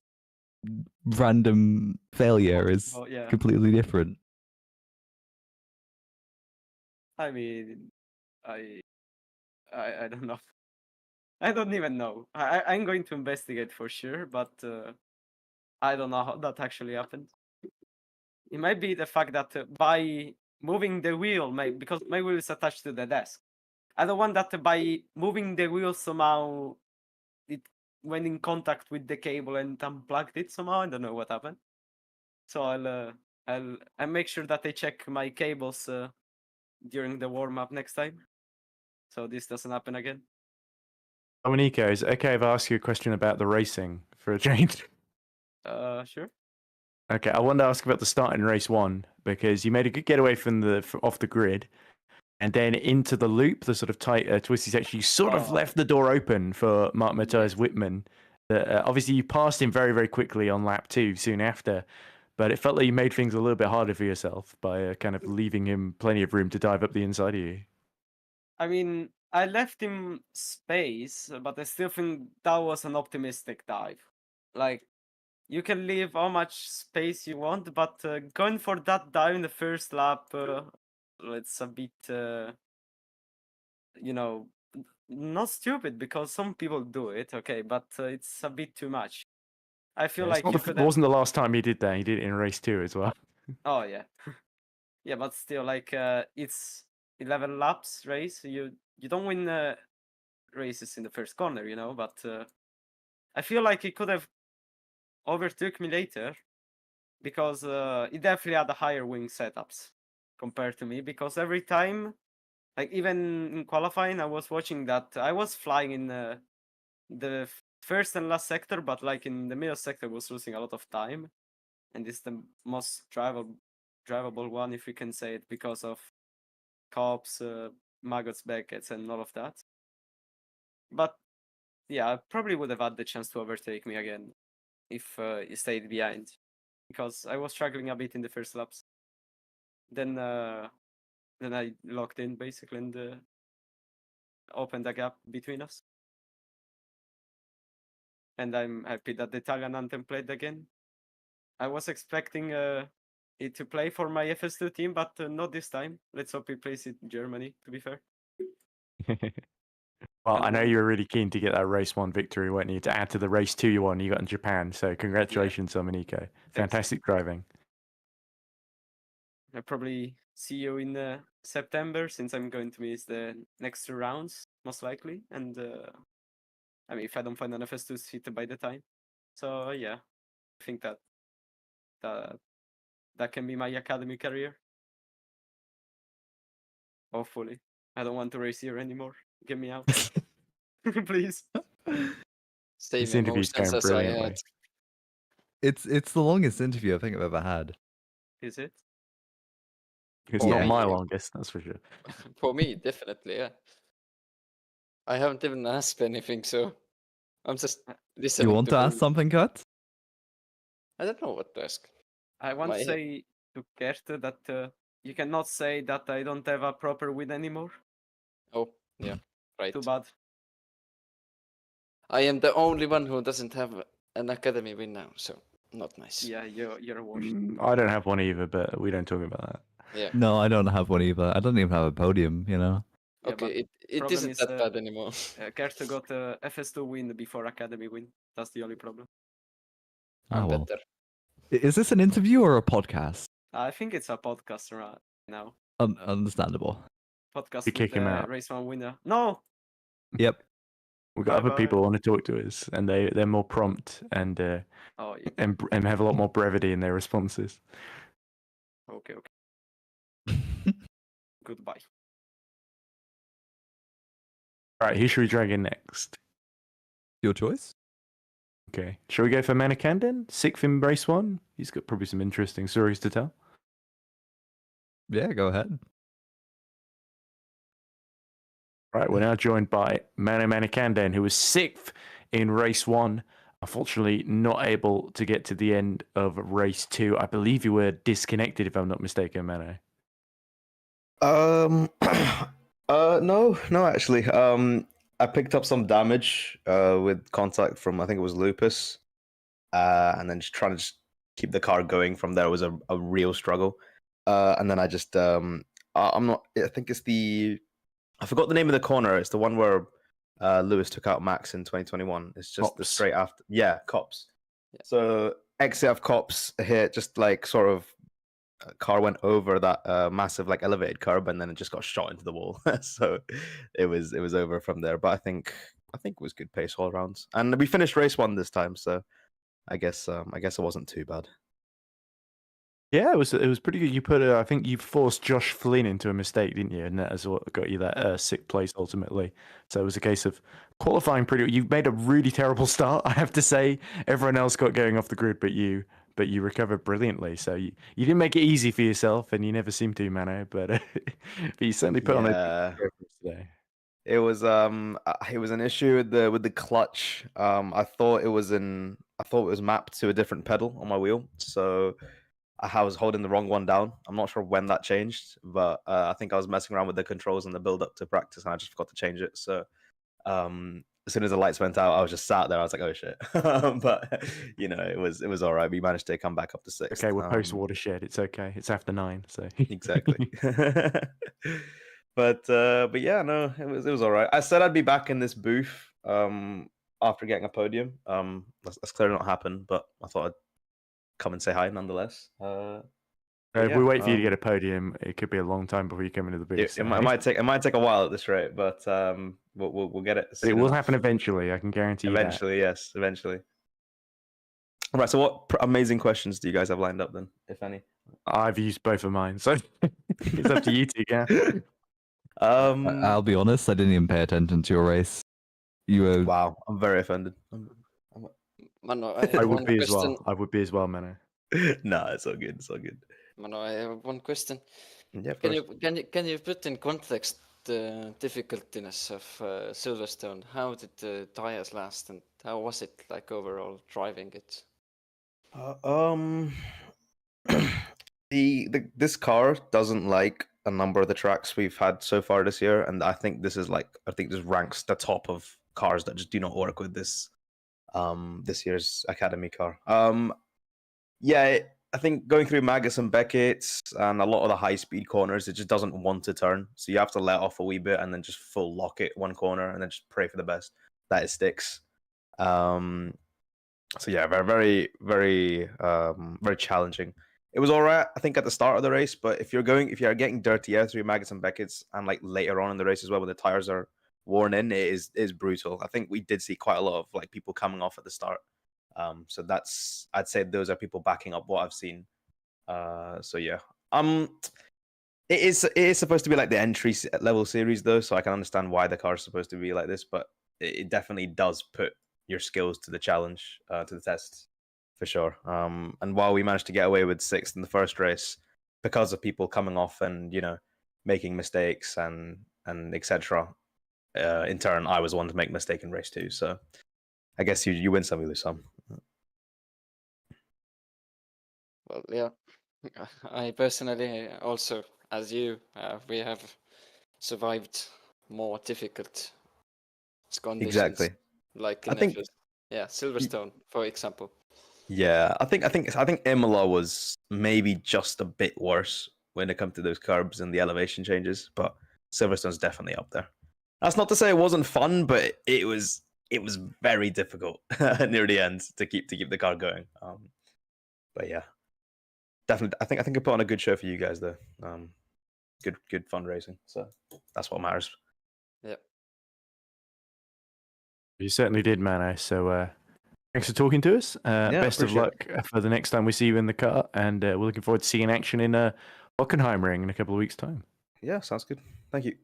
random failure is yeah. completely different. I mean, I don't know. I don't even know. I'm going to investigate for sure, but I don't know how that actually happened. It might be the fact that by moving the wheel, because my wheel is attached to the desk, I don't want that by moving the wheel somehow it went in contact with the cable and unplugged it somehow. I don't know what happened. So I'll make sure that I check my cables during the warm up next time, so this doesn't happen again. Domenico, is it okay if I ask you a question about the racing for a change? Sure. Okay, I wanted to ask about the start in race 1 because you made a good getaway from off the grid, and then into the loop, the sort of tight twisty section. You sort of left the door open for Mark Matthias Whitman. Obviously, you passed him very, very quickly on lap 2 soon after, but it felt like you made things a little bit harder for yourself by kind of leaving him plenty of room to dive up the inside of you. I mean, I left him space, but I still think that was an optimistic dive. Like, you can leave how much space you want, but going for that dive in the first lap, it's a bit, you know, not stupid because some people do it, okay, but it's a bit too much. I feel like it wasn't the last time he did that. He did it in race 2 as well. Oh yeah, yeah, but still, like, it's 11 laps race. You don't win races in the first corner, you know. But I feel like he could have overtook me later because he definitely had a higher wing setups compared to me. Because every time, like even in qualifying, I was watching that I was flying in the first and last sector, but like in the middle sector, was losing a lot of time, and it's the most drivable one, if we can say it, because of cops, maggots, Beckett's, and all of that. But yeah, I probably would have had the chance to overtake me again if he stayed behind, because I was struggling a bit in the first laps. Then I locked in basically and opened a gap between us. And I'm happy that the Italian anthem played again. I was expecting it to play for my FS2 team, but not this time. Let's hope he plays it in Germany, to be fair. Well, And I know then- you were really keen to get that race 1 victory, weren't you? To add to the race 2 you won, you got in Japan. So congratulations, Domenico. Fantastic driving. I'll probably see you in September, since I'm going to miss the next 2 rounds, most likely. And I mean, if I don't find an FS2 seat by the time. So yeah, I think that can be my academy career. Hopefully. I don't want to race here anymore. Get me out. Please. Same This interview's emotions going as I had. brilliantly. It's the longest interview I think I've ever had. Is it? It's Oh, not yeah. my longest, that's for sure. For me, definitely, yeah. I haven't even asked anything, so I'm just listening. You want to ask something, Kurt? I don't know what to ask. I want to My- say to Kert that you cannot say that I don't have a proper win anymore. Oh, yeah, right. Too bad. I am the only one who doesn't have an academy win now, so not nice. Yeah, you're washed. I don't have one either, but we don't talk about that. Yeah. No, I don't have one either. I don't even have a podium, you know. Yeah, Okay, but it problem isn't is, that bad anymore. Kert got a FS2 win before academy win. That's the only problem. Oh, I'm well. better. Is this an interview or a podcast? I think it's a podcast right now. Understandable. Podcast You kick with him the out. race 1 winner. No! Yep. We've got other Bye-bye. people who want to talk to us, and they're more prompt and Oh, yeah. and have a lot more brevity in their responses. Okay. Goodbye. All right, who should we drag in next? Your choice? Okay, shall we go for Manikandan? 6th in race 1. He's got probably some interesting stories to tell. Yeah, go ahead. Right, we're now joined by Manu Manikandan, who was 6th in race 1. Unfortunately, not able to get to the end of race 2. I believe you were disconnected, if I'm not mistaken, Manu. No, actually. I picked up some damage with contact from, I think it was Lupus, and then just trying to keep the car going from there was a real struggle. And then I just I'm not. I think it's I forgot the name of the corner. It's the one where Lewis took out Max in 2021. It's just the Cops. straight after. Yeah, Cops. Yeah. So exit of Cops hit, just like sort of car went over that massive like elevated curb, and then it just got shot into the wall. So it was over from there. But I think it was good pace all around, and we finished race 1 this time. So I guess it wasn't too bad. Yeah, it was pretty good. You put I think you forced Josh Flynn into a mistake, didn't you? And that is what got you that 6th place ultimately. So it was a case of qualifying pretty. You made a really terrible start, I have to say. Everyone else got going off the grid, but you recovered brilliantly. So you didn't make it easy for yourself, and you never seem to, Mano. But you certainly put on a today. It was an issue with the clutch. I thought it was mapped to a different pedal on my wheel, so I was holding the wrong one down. I'm not sure when that changed, but I think I was messing around with the controls and the build up to practice, and I just forgot to change it. So as soon as the lights went out, I was just sat there. I was like, oh shit. But it was all right. We managed to come back up to 6th. Okay, we're post watershed. It's okay. It's after 9, so Exactly. But yeah, no, it was all right. I said I'd be back in this booth after getting a podium. That's clearly not happened, but I thought I'd come and say hi nonetheless. if we wait for you to get a podium, it could be a long time before you come into the booth. It might take a while at this rate, but we'll get it. It will happen eventually. I can guarantee you. Eventually, yes, eventually. All right. So, what amazing questions do you guys have lined up then, if any? I've used both of mine, so it's up to you two. Yeah. I'll be honest, I didn't even pay attention to your race. You were Wow, I'm very offended. Mano, I I have would one be as question. well. I would be as well, Mano. No, it's all good. It's all good. Mano, I have one question. Yeah, Can you put in context the difficultiness of Silverstone? How did the tires last, and how was it like overall driving it? This car doesn't like a number of the tracks we've had so far this year, and I think this ranks the top of cars that just do not work with this year's Academy car. Yeah, I think going through Magus and Beckett's and a lot of the high speed corners, it just doesn't want to turn. So you have to let off a wee bit and then just full lock it one corner and then just pray for the best that it sticks. So yeah, very, very, very challenging. It was all right, I think, at the start of the race, but if you're getting dirty air through Magus and Beckett's and like later on in the race as well, when the tires are worn in, it is brutal. I think we did see quite a lot of like people coming off at the start. So I'd say those are people backing up what I've seen. So yeah, it is supposed to be like the entry level series though, so I can understand why the car is supposed to be like this, but it definitely does put your skills to the challenge, to the test, for sure. And while we managed to get away with 6th in the first race because of people coming off and making mistakes and etc. In turn, I was one to make a mistake in race 2. So I guess you win some, you lose some. Well, yeah, I personally also, as you, we have survived more difficult conditions. Exactly. Like I think, Silverstone, for example. Yeah, I think Imola was maybe just a bit worse when it comes to those curbs and the elevation changes, but Silverstone's definitely up there. That's not to say it wasn't fun, but it was very difficult near the end to keep the car going. But yeah, definitely, I think I put on a good show for you guys though. Good fundraising, so that's what matters. Yeah, you certainly did, Mano. So thanks for talking to us. Best of luck for the next time we see you in the car, and we're looking forward to seeing action in Hockenheimring in a couple of weeks' time. Yeah, sounds good. Thank you.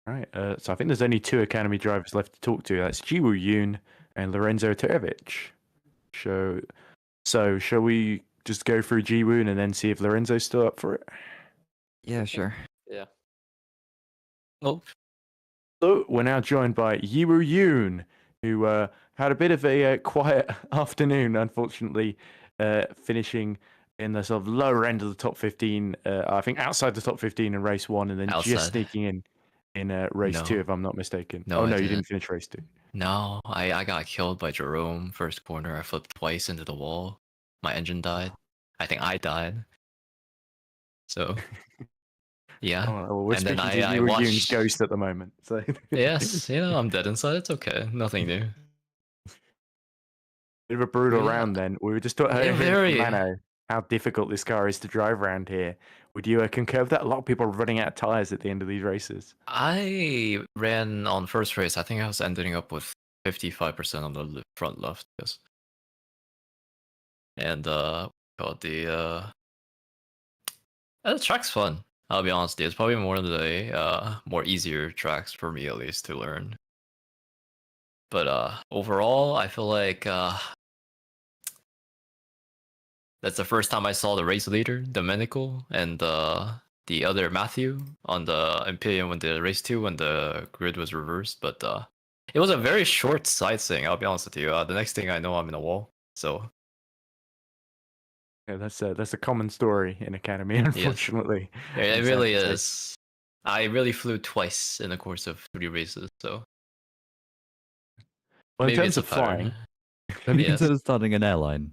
All right, so I think there's only 2 Academy drivers left to talk to. That's Zeeuw Yoon and Lorenzo Terevich. So shall we just go through Zeeuw and then see if Lorenzo's still up for it? Yeah, sure. yeah. Oh. So we're now joined by Zeeuw Yoon, who had a bit of a quiet afternoon, unfortunately, finishing in the sort of lower end of the top 15. I think outside the top 15 in race 1, and then just sneaking in race 2, if I'm not mistaken. No, you didn't finish race 2. No, I got killed by Jerome first corner. I flipped twice into the wall. My engine died. I think I died. So, yeah. Oh, well, we're speaking to Zeeuw Yoon's ghost at the moment. So yes, I'm dead inside. It's okay. Nothing new. Bit of a brutal round then. We were just talking very from Mano how difficult this car is to drive around here. Would you concur with that? A lot of people are running out of tires at the end of these races. I ran on first race. I think I was ending up with 55% on the front left. Yes. And the track's fun. I'll be honest. It's probably one of the more easier tracks for me, at least, to learn. But overall, I feel like that's the first time I saw the race leader, Domenico, and the other Matthew on the Imperium when the race 2 when the grid was reversed. But it was a very short sightseeing. I'll be honest with you. The next thing I know, I'm in a wall. So yeah, that's a common story in Academy, unfortunately. Yeah, it really is. I really flew twice in the course of 3 races. So well, in terms of flying, have you considered starting an airline?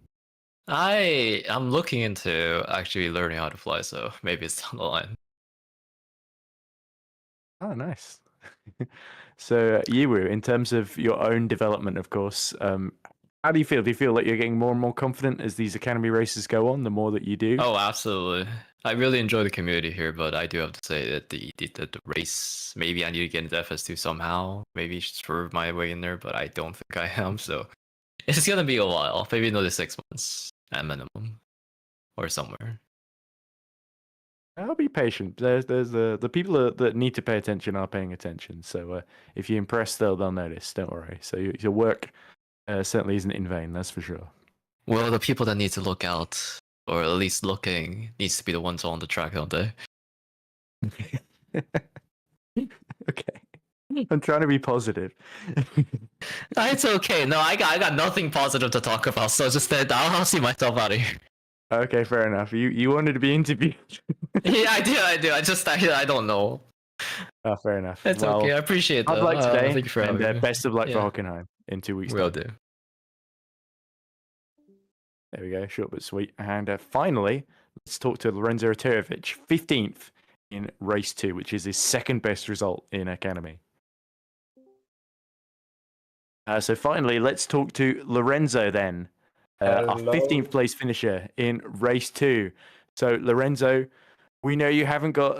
I'm looking into actually learning how to fly, so maybe it's down the line. Oh, nice. So, Zeeuw, in terms of your own development, of course, how do you feel? Do you feel like you're getting more and more confident as these Academy races go on, the more that you do? Oh, absolutely. I really enjoy the community here, but I do have to say that the race, maybe I need to get into FS2 somehow, maybe swerve my way in there, but I don't think I am, so it's going to be a while, maybe another 6 months at minimum, or somewhere. I'll be patient. There's the people that need to pay attention are paying attention. So if you impress, they'll notice. Don't worry. So your work certainly isn't in vain. That's for sure. Well, the people that need to look out, or at least looking, needs to be the ones on the track, don't they? Okay. I'm trying to be positive. It's okay. No, I got nothing positive to talk about. So just that I'll see myself out of here. Okay, fair enough. You wanted to be interviewed. Yeah, I do. I don't know. Oh, fair enough. It's well, okay. I appreciate I'd that. like today, Thank you for and having me. best of luck for Yeah. Hockenheim in 2 weeks' Will time. do. There we go, short but sweet. And finally, let's talk to Lorenzo Rohtjarv, 15th in race 2, which is his second best result in Academy. So finally, let's talk to Lorenzo then, our 15th place finisher in race 2. So Lorenzo, we know you haven't got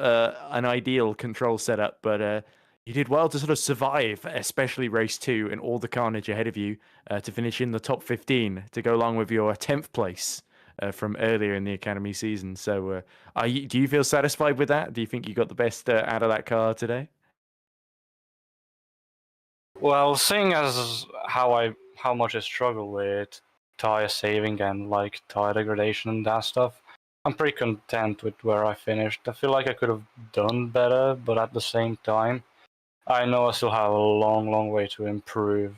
an ideal control setup, but you did well to sort of survive, especially race 2 and all the carnage ahead of you, to finish in the top 15 to go along with your 10th place from earlier in the Academy season. So do you feel satisfied with that? Do you think you got the best out of that car today? Well, seeing as how much I struggle with tire saving and like tire degradation and that stuff, I'm pretty content with where I finished. I feel like I could have done better, but at the same time, I know I still have a long way to improve.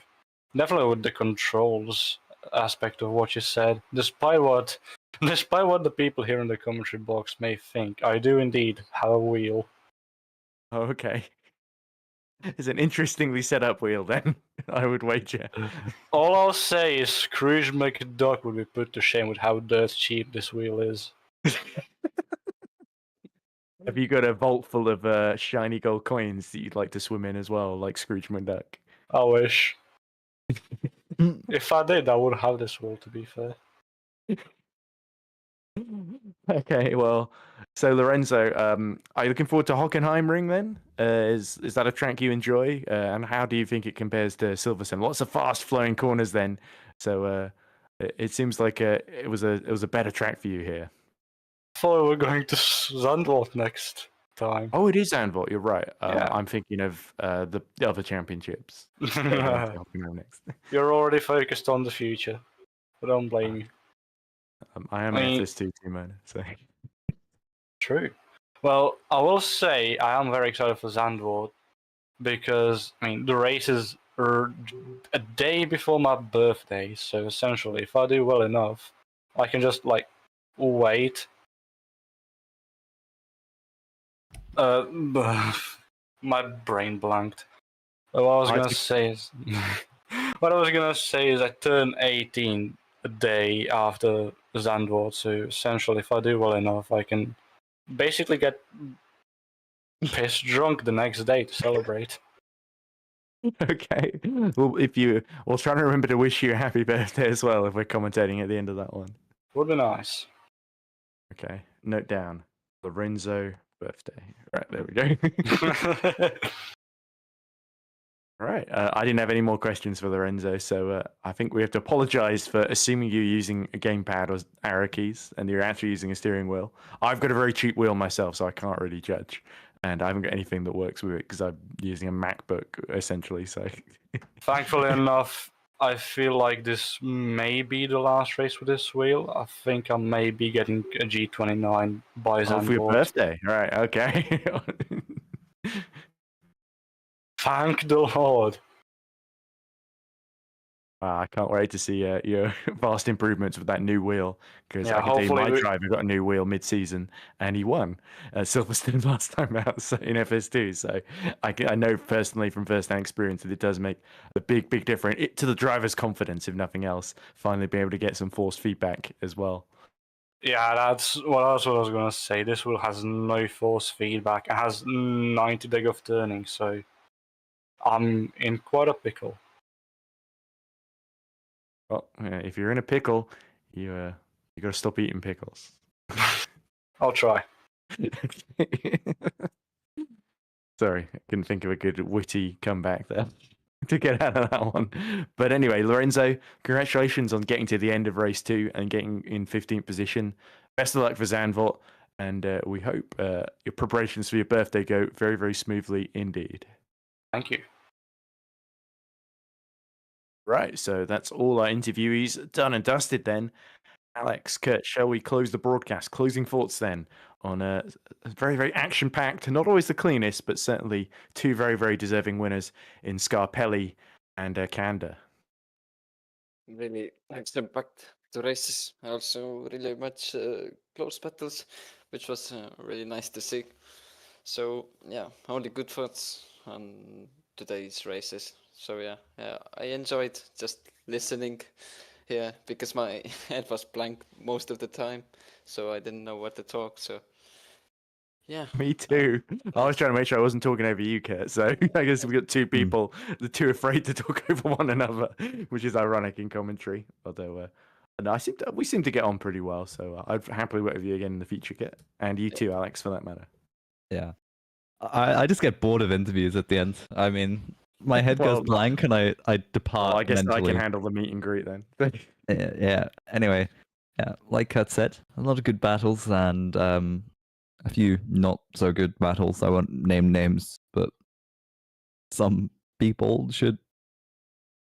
Definitely with the controls aspect of what you said. Despite what the people here in the commentary box may think, I do indeed have a wheel. Oh, okay. It's an interestingly set up wheel then, I would wager. All I'll say is Scrooge McDuck would be put to shame with how dirt cheap this wheel is. Have you got a vault full of shiny gold coins that you'd like to swim in as well, like Scrooge McDuck? I wish. If I did, I would have this wheel, to be fair. Okay, well, so Lorenzo, are you looking forward to Hockenheimring then? Is that a track you enjoy? And how do you think it compares to Silverstone? Lots of fast flowing corners then. So it seems like it was a better track for you here. I thought we were going to Zandvoort next time. Oh, it is Zandvoort. You're right. Yeah. I'm thinking of the other championships. Hockenheim next. You're already focused on the future. I don't blame you. I am an FS2 team owner, so. True. Well, I will say I am very excited for Zandvoort because the races are a day before my birthday, so essentially, if I do well enough, I can just wait. My brain blanked. What I was gonna say is I turn 18 a day after Zandvoort, so essentially, if I do well enough, I can basically get pissed drunk the next day to celebrate. Okay. Well, we'll try to remember to wish you a happy birthday as well if we're commentating at the end of that one. Would be nice. Okay. Note down Lorenzo birthday. Right, there we go. Right. I didn't have any more questions for Lorenzo, so I think we have to apologize for assuming you're using a gamepad or arrow keys and you're actually using a steering wheel. I've got a very cheap wheel myself, so I can't really judge. And I haven't got anything that works with it because I'm using a MacBook, essentially. So, thankfully enough, I feel like this may be the last race with this wheel. I think I may be getting a G29 by Zandvoort. For your birthday. Right, okay. Thank the Lord. I can't wait to see your vast improvements with that new wheel, because Yeah, I can tell you my hopefully driver got a new wheel mid-season and he won Silverstone last time out in FS2. So I know personally from first-hand experience that it does make a big difference to the driver's confidence, if nothing else, finally be able to get some forced feedback as well. Yeah, that's what I was going to say. This wheel has no force feedback. It has 90 deg of turning, so I'm in quite a pickle. Well, if you're in a pickle, you got to stop eating pickles. I'll try. Sorry, I couldn't think of a good witty comeback there to get out of that one. But anyway, Lorenzo, congratulations on getting to the end of race 2 and getting in 15th position. Best of luck for Zandvoort, and we hope your preparations for your birthday go very smoothly indeed. Thank you. Right, so that's all our interviewees done and dusted then. Alex, Kert, shall we close the broadcast? Closing thoughts then on a very, very action-packed, not always the cleanest, but certainly two very, very deserving winners in Scarpelli and Kanda. Really action-packed the races. Also really much close battles, which was really nice to see. So yeah, only good thoughts on today's races. So yeah, I enjoyed just listening here because my head was blank most of the time, so I didn't know what to talk. So yeah, Me too. I was trying to make sure I wasn't talking over you, Kurt. So I guess we got two people, the two afraid to talk over one another, which is ironic in commentary. Although, no, we seem to get on pretty well. So I'd happily work with you again in the future, Kurt, and you too, Alex, for that matter. Yeah. I just get bored of interviews at the end. I mean, my head goes blank and I depart. I guess mentally. I can handle the meet and greet then. Yeah. Anyway, yeah, like Kurt said, a lot of good battles and a few not so good battles. I won't name names, but some people should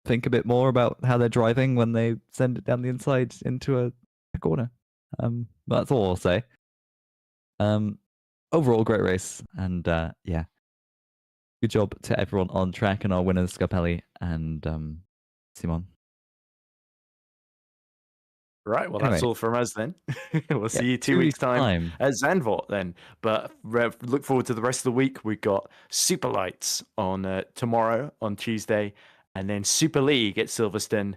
think a bit more about how they're driving when they send it down the inside into a corner. That's all I'll say. Overall, great race, and yeah, good job to everyone on track and our winners, Scarpelli and Simon. Right, well, that's all from us then. We'll see you 2 2 weeks' time time. at Zandvoort then. But look forward to the rest of the week. We've got Super Lights on tomorrow, on Tuesday, and then Super League at Silverstone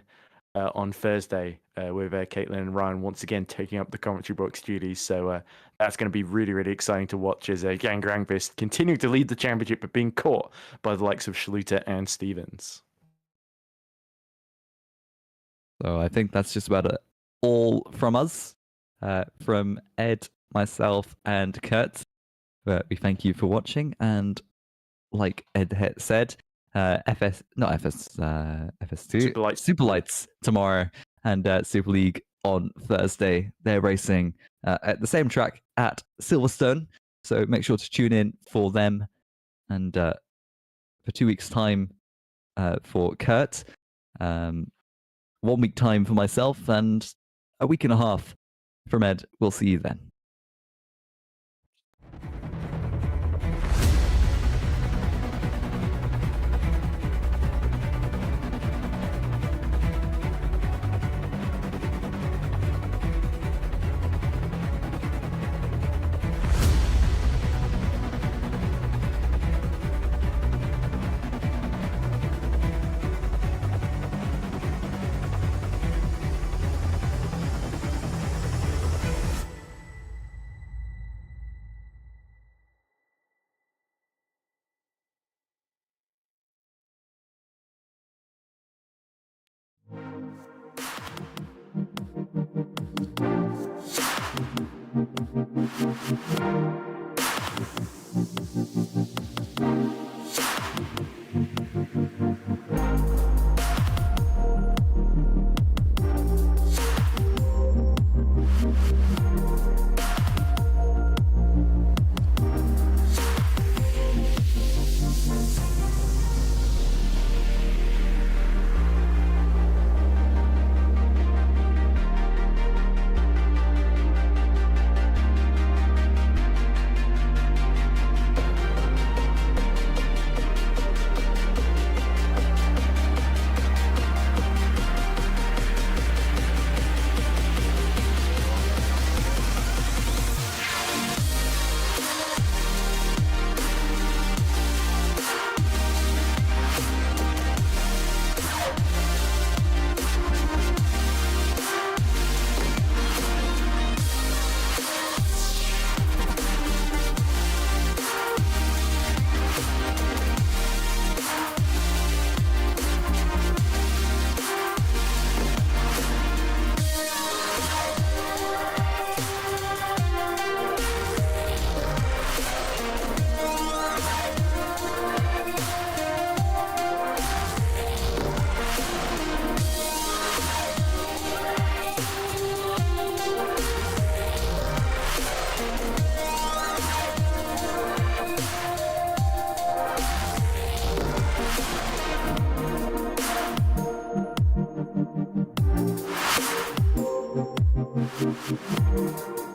on Thursday with Caitlin and Ryan once again taking up the commentary box duties. So that's going to be really, really exciting to watch as Jan Granqvist continuing to lead the championship but being caught by the likes of Schluter and Stevens. So I think that's just about it. All from us, from Ed, myself, and Kurt. We thank you for watching, and like Ed said, FS2, Super Lights tomorrow, and Super League on Thursday. They're racing at the same track at Silverstone, so make sure to tune in for them. And for 2 weeks' time for Kurt, 1 week time for myself, and a week and a half from Ed. We'll see you then. Thank you.